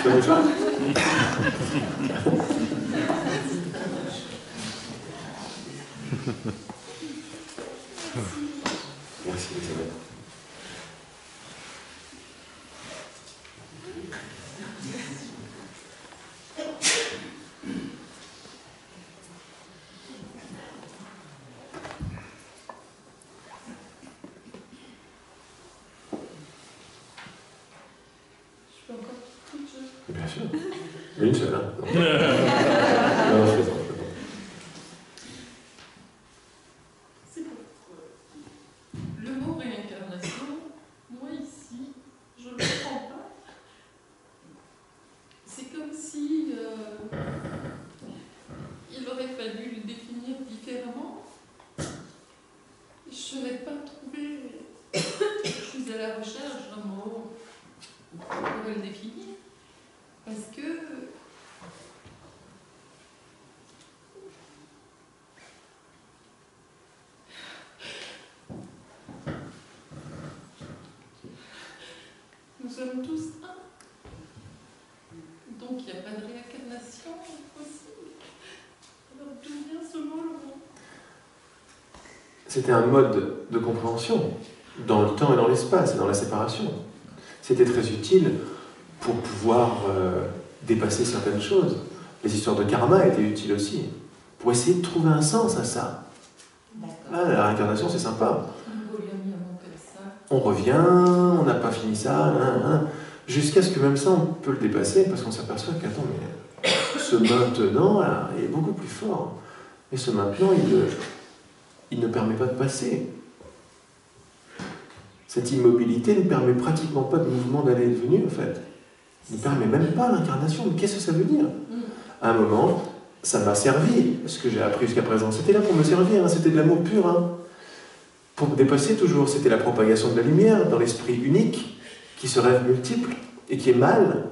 C'est bon, ça ? Merci, Elisabeth. Je peux encore toute chose. Bien sûr. Mais une seule, hein. Non, je plaisante. C'est pour le mot réincarnation, moi ici, je ne le comprends pas. C'est comme si il aurait fallu le définir différemment. Je n'ai pas trouvé, je suis à la recherche d'un mot pour le définir, parce que nous sommes tous un. Donc il n'y a pas de réincarnation possible. Alors d'où vient ce mot? C'était un mode de compréhension dans le temps et dans l'espace et dans la séparation. C'était très utile pour pouvoir dépasser certaines choses. Les histoires de karma étaient utiles aussi, pour essayer de trouver un sens à ça. Ah, la réincarnation, c'est sympa. On revient, on n'a pas fini ça, jusqu'à ce que même ça, on peut le dépasser, parce qu'on s'aperçoit qu'attends, mais ce maintenant, là, il est beaucoup plus fort. Et ce maintenant, il ne permet pas de passer. Cette immobilité ne permet pratiquement pas de mouvement d'aller et de venir, en fait. Il ne permet même pas l'incarnation. Mais qu'est-ce que ça veut dire? À un moment, ça m'a servi, ce que j'ai appris jusqu'à présent. C'était là pour me servir, hein. C'était de l'amour pur. Hein. Pour me dépasser toujours, c'était la propagation de la lumière dans l'esprit unique, qui se rêve multiple et qui est mal.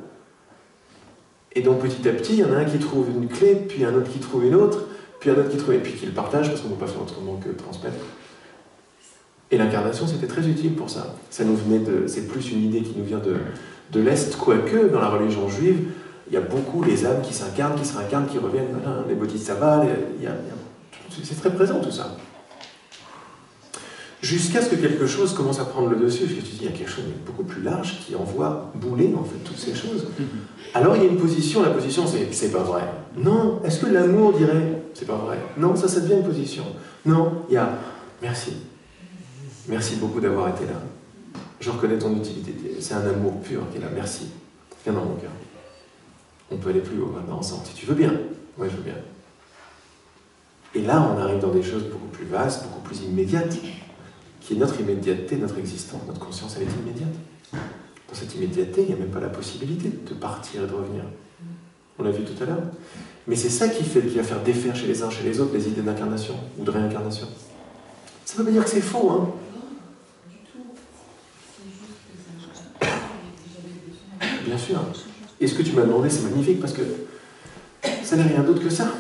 Et donc petit à petit, il y en a un qui trouve une clé, puis un autre qui trouve une autre, puis un autre qui trouve, et puis qui le partage, parce qu'on ne peut pas faire autrement que transmettre. Et l'incarnation, c'était très utile pour ça. Ça nous venait de... C'est plus une idée qui nous vient de l'Est, quoique dans la religion juive, il y a beaucoup les âmes qui s'incarnent, qui reviennent, voilà, les bodhisattvas, c'est très présent tout ça. Jusqu'à ce que quelque chose commence à prendre le dessus, parce que tu dis, il y a quelque chose de beaucoup plus large qui envoie bouler en fait toutes ces choses. Alors il y a une position, la position c'est pas vrai. Non, est-ce que l'amour dirait, c'est pas vrai? Non, ça devient une position. Non, il y a, merci. Merci beaucoup d'avoir été là. Je reconnais ton utilité. C'est un amour pur qui est là. Merci. Viens dans mon cœur. On peut aller plus haut maintenant ensemble. Si tu veux bien. Oui, je veux bien. Et là, on arrive dans des choses beaucoup plus vastes, beaucoup plus immédiates, qui est notre immédiateté, notre existence. Notre conscience, elle est immédiate. Dans cette immédiateté, il n'y a même pas la possibilité de partir et de revenir. On l'a vu tout à l'heure. Mais c'est ça qui va faire défaire chez les uns, chez les autres, les idées d'incarnation ou de réincarnation. Ça ne veut pas dire que c'est faux, hein. Bien sûr. Et ce que tu m'as demandé, c'est magnifique parce que ça n'est rien d'autre que ça.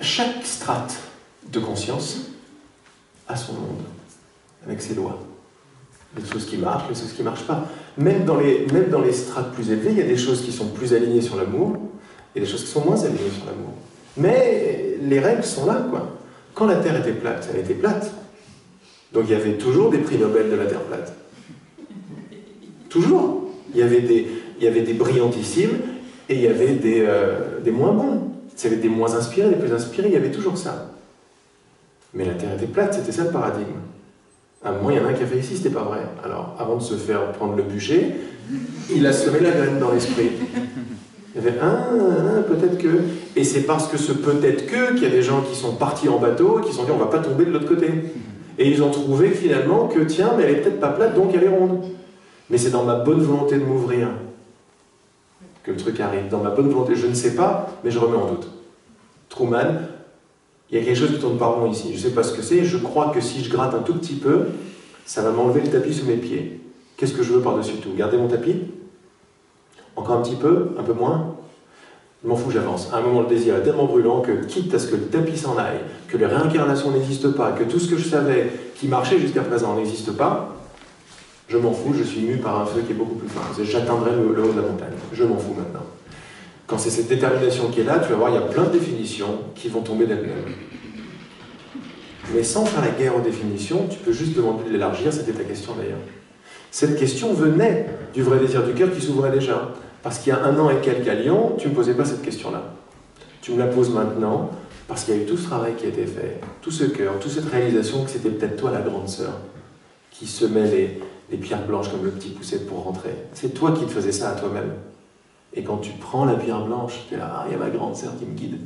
Chaque strate de conscience a son monde. avec ses lois. Des choses qui marchent, des choses qui ne marchent pas. Même dans les strates plus élevées, il y a des choses qui sont plus alignées sur l'amour et des choses qui sont moins alignées sur l'amour. Mais les règles sont là, quoi. Quand la Terre était plate, elle était plate. Donc il y avait toujours des prix Nobel de la Terre plate. Toujours. Il y avait des brillantissimes et il y avait des moins bons. Il y avait des moins inspirés, des plus inspirés, il y avait toujours ça. Mais la Terre était plate, c'était ça le paradigme. À un moment, il y en a un qui a fait ici, c'était pas vrai. Alors, avant de se faire prendre le bûcher, il a semé la graine dans l'esprit. Il y avait peut-être que... Et c'est parce que ce peut-être que qu'il y a des gens qui sont partis en bateau et qui se sont dit on va pas tomber de l'autre côté. Et ils ont trouvé finalement que tiens, mais elle est peut-être pas plate, donc elle est ronde. Mais c'est dans ma bonne volonté de m'ouvrir que le truc arrive. Dans ma bonne volonté, je ne sais pas, mais je remets en doute. Truman, il y a quelque chose qui tourne pas rond ici. Je ne sais pas ce que c'est. Je crois que si je gratte un tout petit peu, ça va m'enlever le tapis sous mes pieds. Qu'est-ce que je veux par-dessus tout? Garder mon tapis? Encore un petit peu? Un peu moins? Je m'en fous, j'avance. À un moment, le désir est tellement brûlant que, quitte à ce que le tapis s'en aille, que les réincarnations n'existent pas, que tout ce que je savais qui marchait jusqu'à présent n'existe pas, je m'en fous, je suis mu par un feu qui est beaucoup plus fort. J'atteindrai le haut de la montagne. Je m'en fous maintenant. Quand c'est cette détermination qui est là, tu vas voir, il y a plein de définitions qui vont tomber d'elles-mêmes. Mais sans faire la guerre aux définitions, tu peux juste demander de l'élargir, c'était ta question d'ailleurs. Cette question venait du vrai désir du cœur qui s'ouvrait déjà. Parce qu'il y a 1 an et quelques à Lyon, tu ne me posais pas cette question-là. Tu me la poses maintenant, parce qu'il y a eu tout ce travail qui a été fait, tout ce cœur, toute cette réalisation que c'était peut-être toi la grande sœur, qui semait les pierres blanches comme le petit poussette pour rentrer. C'est toi qui te faisais ça à toi-même. Et quand tu prends la pierre blanche, tu es là, il y a ma grande sœur qui me guide.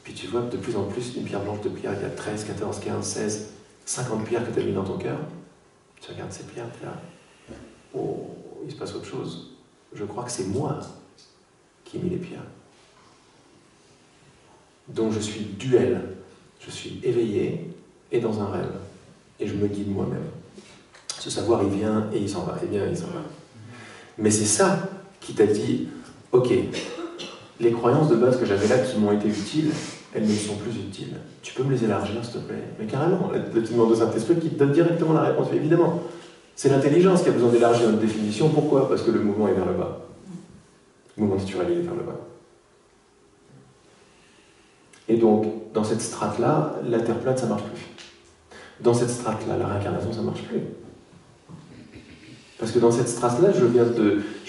Puis tu vois de plus en plus une pierre blanche de pierre, il y a 13, 14, 15, 16, 50 pierres que tu as mis dans ton cœur. Tu regardes ces pierres, tu es là, oh, il se passe autre chose. Je crois que c'est moi qui ai mis les pierres. Donc je suis duel. Je suis éveillé et dans un rêve. Et je me guide moi-même. Ce savoir, il vient et il s'en va. Il vient et il s'en va. Mais c'est ça qui t'a dit, ok, les croyances de base que j'avais là qui m'ont été utiles, elles ne me sont plus utiles. Tu peux me les élargir, s'il te plaît? Mais carrément, le petit demande de Saint-Esprit qui te donne directement la réponse, évidemment. C'est l'intelligence qui a besoin d'élargir notre définition. Pourquoi? Parce que le mouvement est vers le bas. Le mouvement naturel, il est vers le bas. Et donc, dans cette strate-là, la Terre plate, ça ne marche plus. Dans cette strate-là, la réincarnation, ça ne marche plus. Parce que dans cette strate-là, je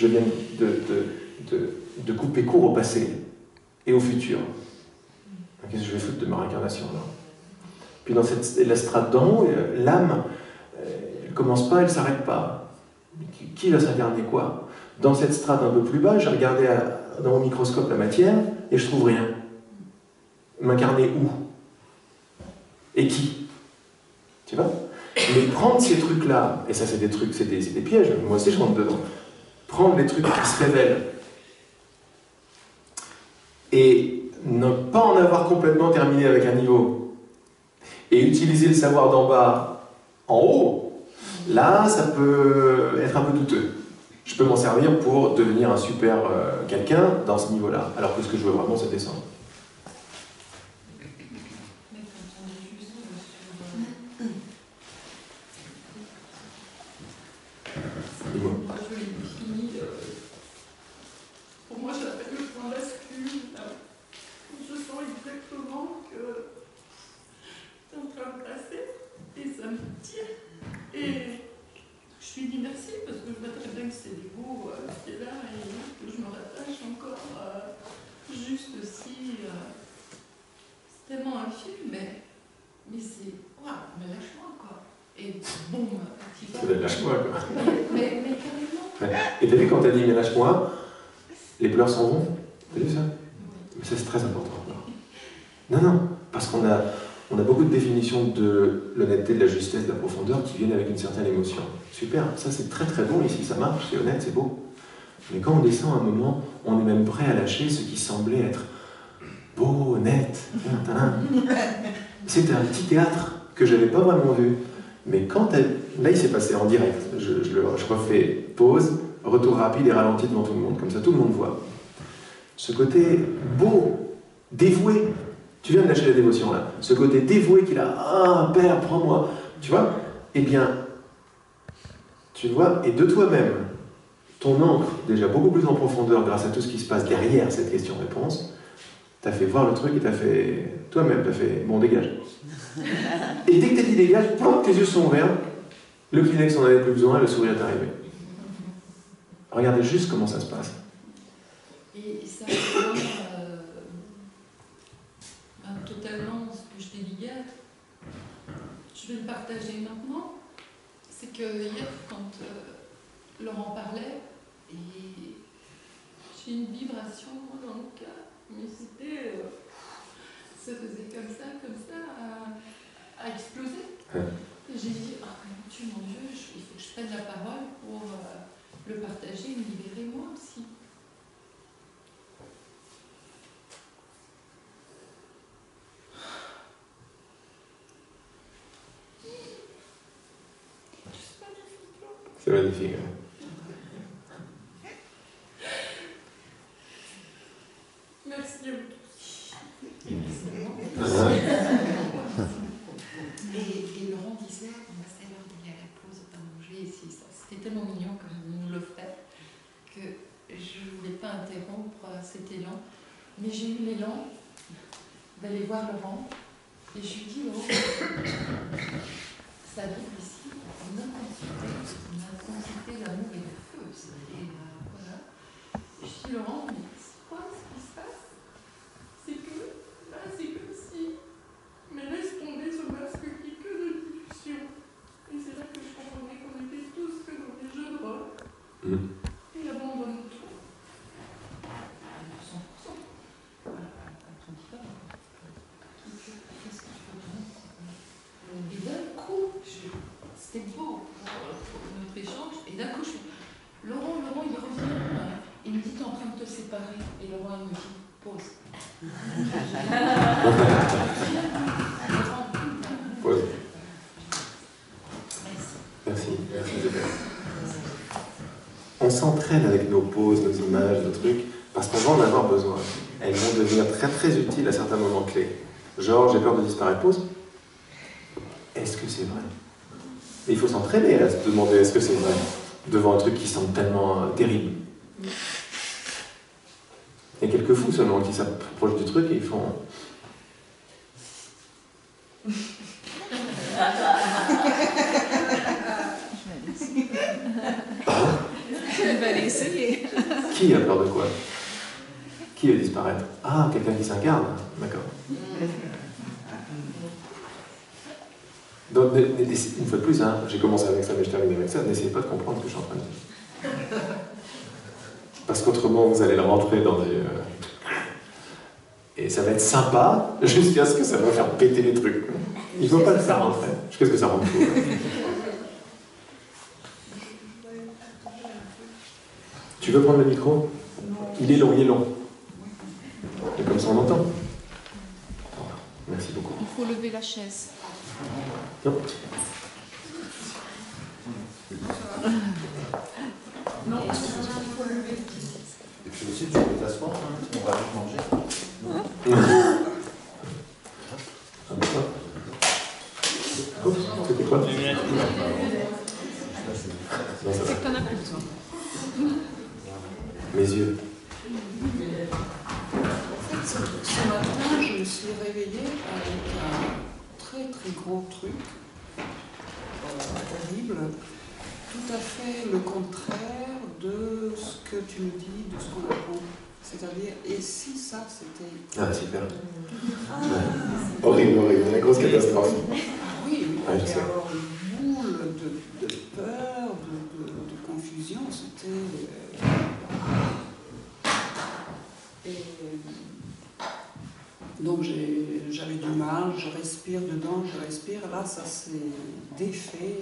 viens de couper court au passé et au futur. Qu'est-ce que je vais foutre de ma réincarnation, là? Puis dans la strate d'en haut, l'âme, elle commence pas, elle s'arrête pas. Qui va s'incarner quoi? Dans cette strate un peu plus bas, j'ai regardé dans mon microscope la matière et je trouve rien. M'incarner où? Et qui? Tu vois? Mais prendre ces trucs-là, et ça c'est des trucs, c'est des pièges, moi aussi je rentre dedans. Prendre les trucs qui se révèlent et ne pas en avoir complètement terminé avec un niveau et utiliser le savoir d'en bas en haut, là ça peut être un peu douteux. Je peux m'en servir pour devenir un super quelqu'un dans ce niveau-là, alors que ce que je veux vraiment c'est descendre. Je l'ai défini, pour moi, je l'appelle le point bascule. Je sens exactement que c'est en train de passer et ça me tire. Et je lui dis merci parce que je vois très bien que c'est l'ego qui est là et que je me rattache encore juste si c'est tellement infime, mais c'est waouh, mais lâche-moi quoi. Et boum, C'est lâche-moi quoi. Mais carrément. Et t'as vu quand t'as dit mais lâche-moi, les pleurs s'en vont? T'as vu ça? Mais ça c'est très important. Non, parce qu'on a beaucoup de définitions de l'honnêteté, de la justesse, de la profondeur qui viennent avec une certaine émotion. Super, ça c'est très très bon ici, ça marche, c'est honnête, c'est beau. Mais quand on descend à un moment, on est même prêt à lâcher ce qui semblait être beau, net. C'était un petit théâtre que j'avais pas vraiment vu. Mais quand là il s'est passé en direct, je refais pause, retour rapide et ralenti devant tout le monde, comme ça tout le monde voit. Ce côté beau, dévoué, tu viens de lâcher la dévotion là, ce côté dévoué qu'il a, ah père, prends-moi, tu vois, eh bien, tu vois, et de toi-même, ton encre, déjà beaucoup plus en profondeur grâce à tout ce qui se passe derrière cette question-réponse, t'as fait voir le truc et t'as fait, toi-même, t'as fait, bon, dégage. Et dès que t'as dit dégage, plop, tes yeux sont ouverts, le Kleenex en avait plus besoin, le sourire est arrivé. Regardez juste comment ça se passe. Et ça rejoint totalement ce que je t'ai dit hier. Je vais le partager maintenant. C'est que hier, quand Laurent parlait, et j'ai une vibration dans le cœur, mais c'était. Ça faisait comme ça, à exploser. Et j'ai dit, ah mon Dieu, il faut que je prenne la parole pour le partager et me libérer moi aussi. C'est magnifique. Merci à vous tous. Et Laurent disait, c'est l'heure d'aller à la pause, de manger ici. C'était tellement mignon comme il nous le fait que je ne voulais pas interrompre cet élan. Mais j'ai eu l'élan d'aller voir Laurent et je lui dis, Laurent, ça vibre ici une intensité d'amour et de feu. Voilà. Et je dis, Laurent, mais c'est quoi ce qui se passe? C'est que là, c'est comme si, mais laisse tomber ce masque qui est que de l'illusion. Et c'est là que je comprenais qu'on était tous que dans des jeux de rôle. Et abandonne tout. 100%. Voilà, ton divin. Qu'est-ce que tu peux donner? Et d'un coup, c'était beau pour notre échange. Et d'un coup, Laurent, il revient. Il me dit, t'es en train de te séparer. Et Laurent, il me dit, pause. Pause. Merci. Merci. On s'entraîne avec nos pauses, nos images, nos trucs, parce qu'on va en avoir besoin. Elles vont devenir très très utiles à certains moments clés. Genre, j'ai peur de disparaître, pause. Est-ce que c'est vrai? Et il faut s'entraîner à se demander est-ce que c'est vrai, devant un truc qui semble tellement terrible. Il y a quelques fous seulement qui s'approchent du truc et ils font... Je vais aller essayer. Qui a peur de quoi? Qui veut disparaître? Ah, quelqu'un qui s'incarne. D'accord. Donc, une fois de plus, hein, j'ai commencé avec ça, mais je termine avec ça, n'essayez pas de comprendre ce que je suis en train de dire. Parce qu'autrement, vous allez le rentrer dans des... Et ça va être sympa, jusqu'à ce que ça va faire péter les trucs. Il ne faut pas le faire rentrer. Jusqu'à ce que ça rentre fou. Tu veux prendre le micro? Il est long, il est long. Et comme ça, on entend. Merci beaucoup. Il faut lever la chaise. Non. Non, il faut lever. Et puis aussi, tu peux t'asseoir, hein, on va vite manger. C'était quoi? C'est que t'en as plus besoin. Mes yeux. En fait, ce matin, je me suis réveillée avec un très très gros truc, terrible, tout à fait le contraire de ce que tu me dis, de ce qu'on apprend. C'est-à-dire, et si ça c'était... Ah, super. Horrible, horrible, la grosse catastrophe. Ah oui, Ouais, je et sais. alors une boule de peur, de confusion, c'était... Donc j'avais du mal, je respire dedans, je respire, là ça s'est défait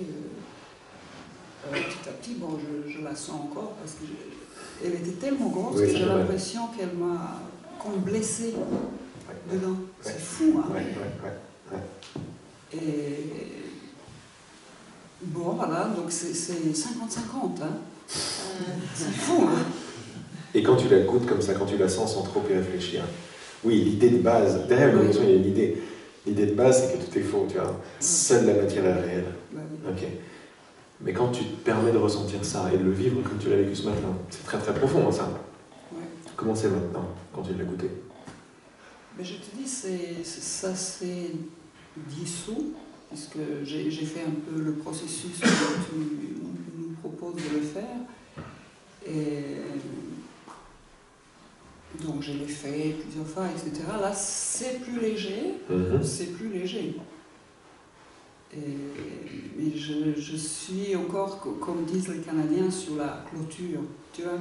petit à petit. Bon, je la sens encore parce que elle était tellement grosse Oui, que ça j'ai fait mal. l'impression qu'elle m'a comme blessée dedans. C'est Ouais. fou, hein. Ouais. Et bon, voilà, donc c'est 50-50, hein. C'est fou, hein. Et quand tu la goûtes comme ça, quand tu la sens sans trop y réfléchir, oui, l'idée de base, derrière l'émotion, il y a une idée. L'idée de base, c'est que tout est faux, tu vois. Seule la matière est réelle. Bah oui. Ok. Mais quand tu te permets de ressentir ça et de le vivre comme tu l'as vécu ce matin, c'est très très profond, ça. Ouais. Comment c'est maintenant, quand tu l'as goûté? Mais je te dis, ça s'est dissous, puisque j'ai fait un peu le processus que tu nous proposes de le faire. Et donc je l'ai fait plusieurs fois, etc. Là, c'est plus léger, c'est plus léger. Mais je suis encore, comme disent les Canadiens, sur la clôture, tu vois.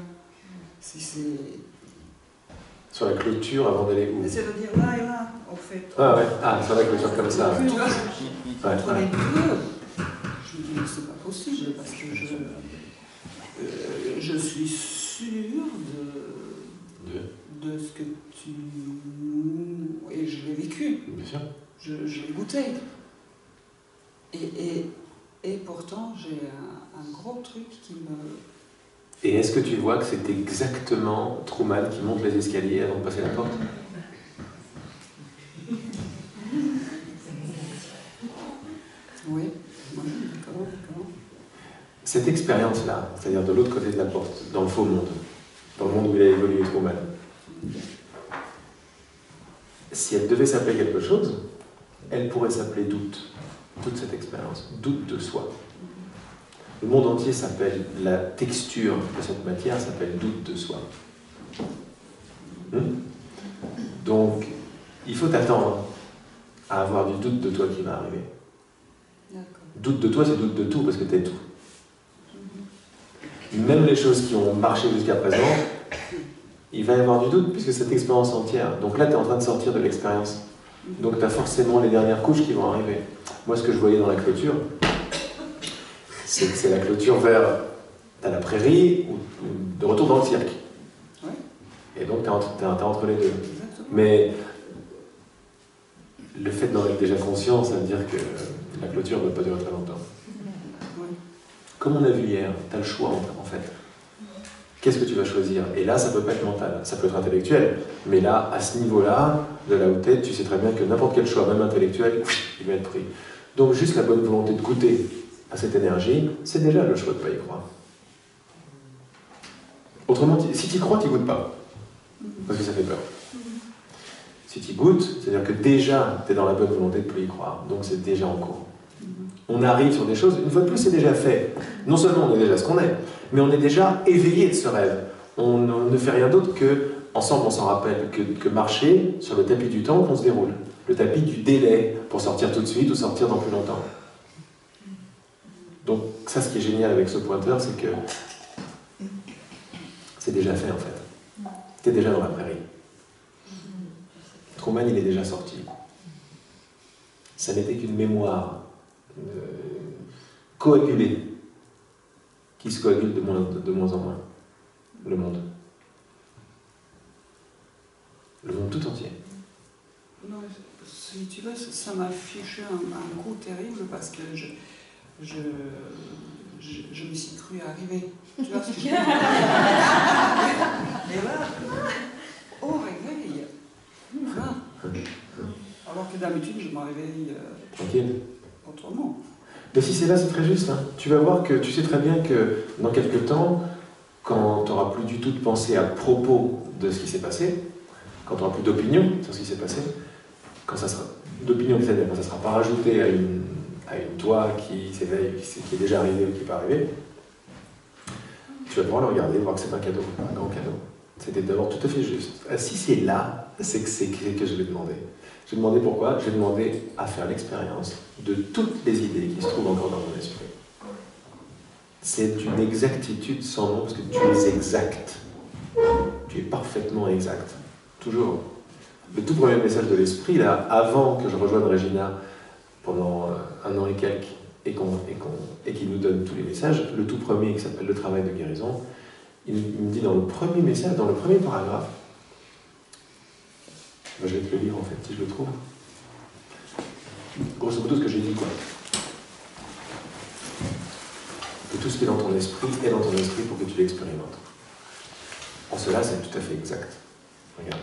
Sur la clôture avant d'aller où? C'est-à-dire là et là, en fait. Ah ouais, sur la clôture comme ça. Tu vois, entre les Ouais. deux, je me dis, mais c'est pas possible, parce que je suis sûre de ce que tu nous... Et je l'ai vécu. Bien sûr. Je l'ai goûté. Et pourtant, j'ai un gros truc qui me... Et est-ce que tu vois que c'est exactement Truman qui monte les escaliers avant de passer la porte? Oui, d'accord. Cette expérience-là, c'est-à-dire de l'autre côté de la porte, dans le faux monde, dans le monde où il a évolué Truman, si elle devait s'appeler quelque chose, elle pourrait s'appeler doute. Toute cette expérience, doute de soi. Le monde entier s'appelle, la texture de cette matière s'appelle doute de soi. Donc, il faut t'attendre à avoir du doute de toi qui va arriver. Doute de toi, c'est doute de tout, parce que t'es tout. Même les choses qui ont marché jusqu'à présent, il va y avoir du doute, puisque cette expérience entière. Donc là, tu es en train de sortir de l'expérience. Donc tu as forcément les dernières couches qui vont arriver. Moi, ce que je voyais dans la clôture, c'est que c'est la clôture vers la prairie ou de retour dans le cirque. Ouais. Et donc tu es entre les deux. Exactement. Mais le fait d'en être déjà conscient, ça veut dire que la clôture ne va pas durer très longtemps. Ouais. Comme on a vu hier, tu as le choix en fait. Qu'est-ce que tu vas choisir? Et là, ça peut pas être mental, ça peut être intellectuel. Mais là, à ce niveau-là, de la haute tête, tu sais très bien que n'importe quel choix, même intellectuel, il va être pris. Donc juste la bonne volonté de goûter à cette énergie, c'est déjà le choix de ne pas y croire. Autrement, si tu y crois, tu n'y goûtes pas. Parce que ça fait peur. Si tu y goûtes, c'est-à-dire que déjà, tu es dans la bonne volonté de ne plus y croire. Donc c'est déjà en cours. On arrive sur des choses, une fois de plus, c'est déjà fait. Non seulement on est déjà ce qu'on est, mais on est déjà éveillé de ce rêve. On ne fait rien d'autre que, ensemble on s'en rappelle, que marcher sur le tapis du temps qu'on se déroule. Le tapis du délai, pour sortir tout de suite ou sortir dans plus longtemps. Donc ça, ce qui est génial avec ce pointeur, c'est que c'est déjà fait en fait. Tu es déjà dans la prairie. Truman, il est déjà sorti. Ça n'était qu'une mémoire coagulée, qui se coagule de moins en moins. Le monde. Le monde tout entier. Non, si tu veux, ça m'a fiché un coup terrible parce que je me suis cru arriver. Tu vois ce que je veux dire? Et là, au réveil, voilà. Alors que d'habitude, je me réveille Tranquille. autrement. Mais si c'est là, c'est très juste. Hein. Tu vas voir que tu sais très bien que dans quelques temps, quand tu n'auras plus du tout de pensée à propos de ce qui s'est passé, quand tu n'auras plus d'opinion sur ce qui s'est passé, quand ça sera d'opinion, c'est-à-dire quand ça ne sera pas rajouté à une toi qui s'éveille, qui est déjà arrivé ou qui n'est pas arrivé, tu vas pouvoir le regarder, voir que c'est un cadeau, un grand cadeau. C'était d'abord tout à fait juste. Si c'est là, c'est que je l'ai demandé. Je vais demander pourquoi. Je vais demander à faire l'expérience de toutes les idées qui se trouvent encore dans mon esprit. C'est une exactitude sans nom, parce que tu es exact. Tu es parfaitement exact. Toujours. Le tout premier message de l'esprit, là, avant que je rejoigne Regina pendant 1 an et quelques, et qu'il nous donne tous les messages, le tout premier qui s'appelle le travail de guérison, il me dit dans le premier message, dans le premier paragraphe, je vais te le lire en fait, si je le trouve. Grosso modo, ce que j'ai dit, quoi. Que tout ce qui est dans ton esprit est dans ton esprit pour que tu l'expérimentes. En cela, c'est tout à fait exact. Regarde.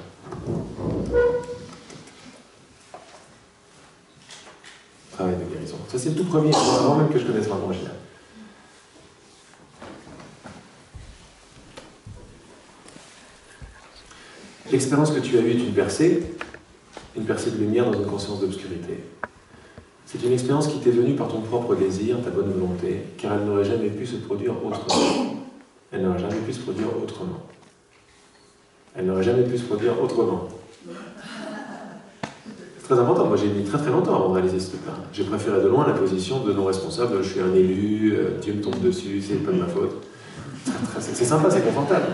Travail de guérison. guérison. Ça, c'est le tout premier, avant même que je connaisse l'Évangile. L'expérience que tu as eue est une percée de lumière dans une conscience d'obscurité. C'est une expérience qui t'est venue par ton propre désir, ta bonne volonté, car elle n'aurait jamais pu se produire autrement. Elle n'aurait jamais pu se produire autrement. Elle n'aurait jamais pu se produire autrement. C'est très important. Moi, j'ai mis très très longtemps avant de réaliser ce truc-là. J'ai préféré de loin la position de non-responsable. Je suis un élu, Dieu me tombe dessus, c'est pas de ma faute. C'est sympa, c'est confortable.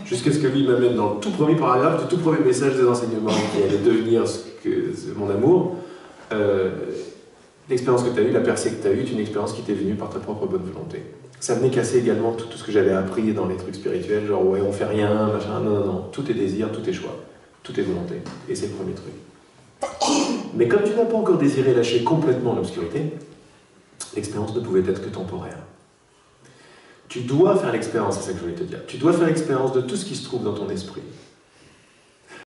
Jusqu'à ce que lui m'amène dans le tout premier paragraphe, le tout premier message des enseignements qui allait devenir mon amour. L'expérience que tu as eue, la percée que tu as eue, est une expérience qui t'est venue par ta propre bonne volonté. Ça venait casser également tout ce que j'avais appris dans les trucs spirituels, genre ouais, on fait rien, machin. Non, non, non. Tout est désir, tout est choix, tout est volonté. Et c'est le premier truc. Mais comme tu n'as pas encore désiré lâcher complètement l'obscurité, l'expérience ne pouvait être que temporaire. Tu dois faire l'expérience, c'est ça que je voulais te dire. Tu dois faire l'expérience de tout ce qui se trouve dans ton esprit.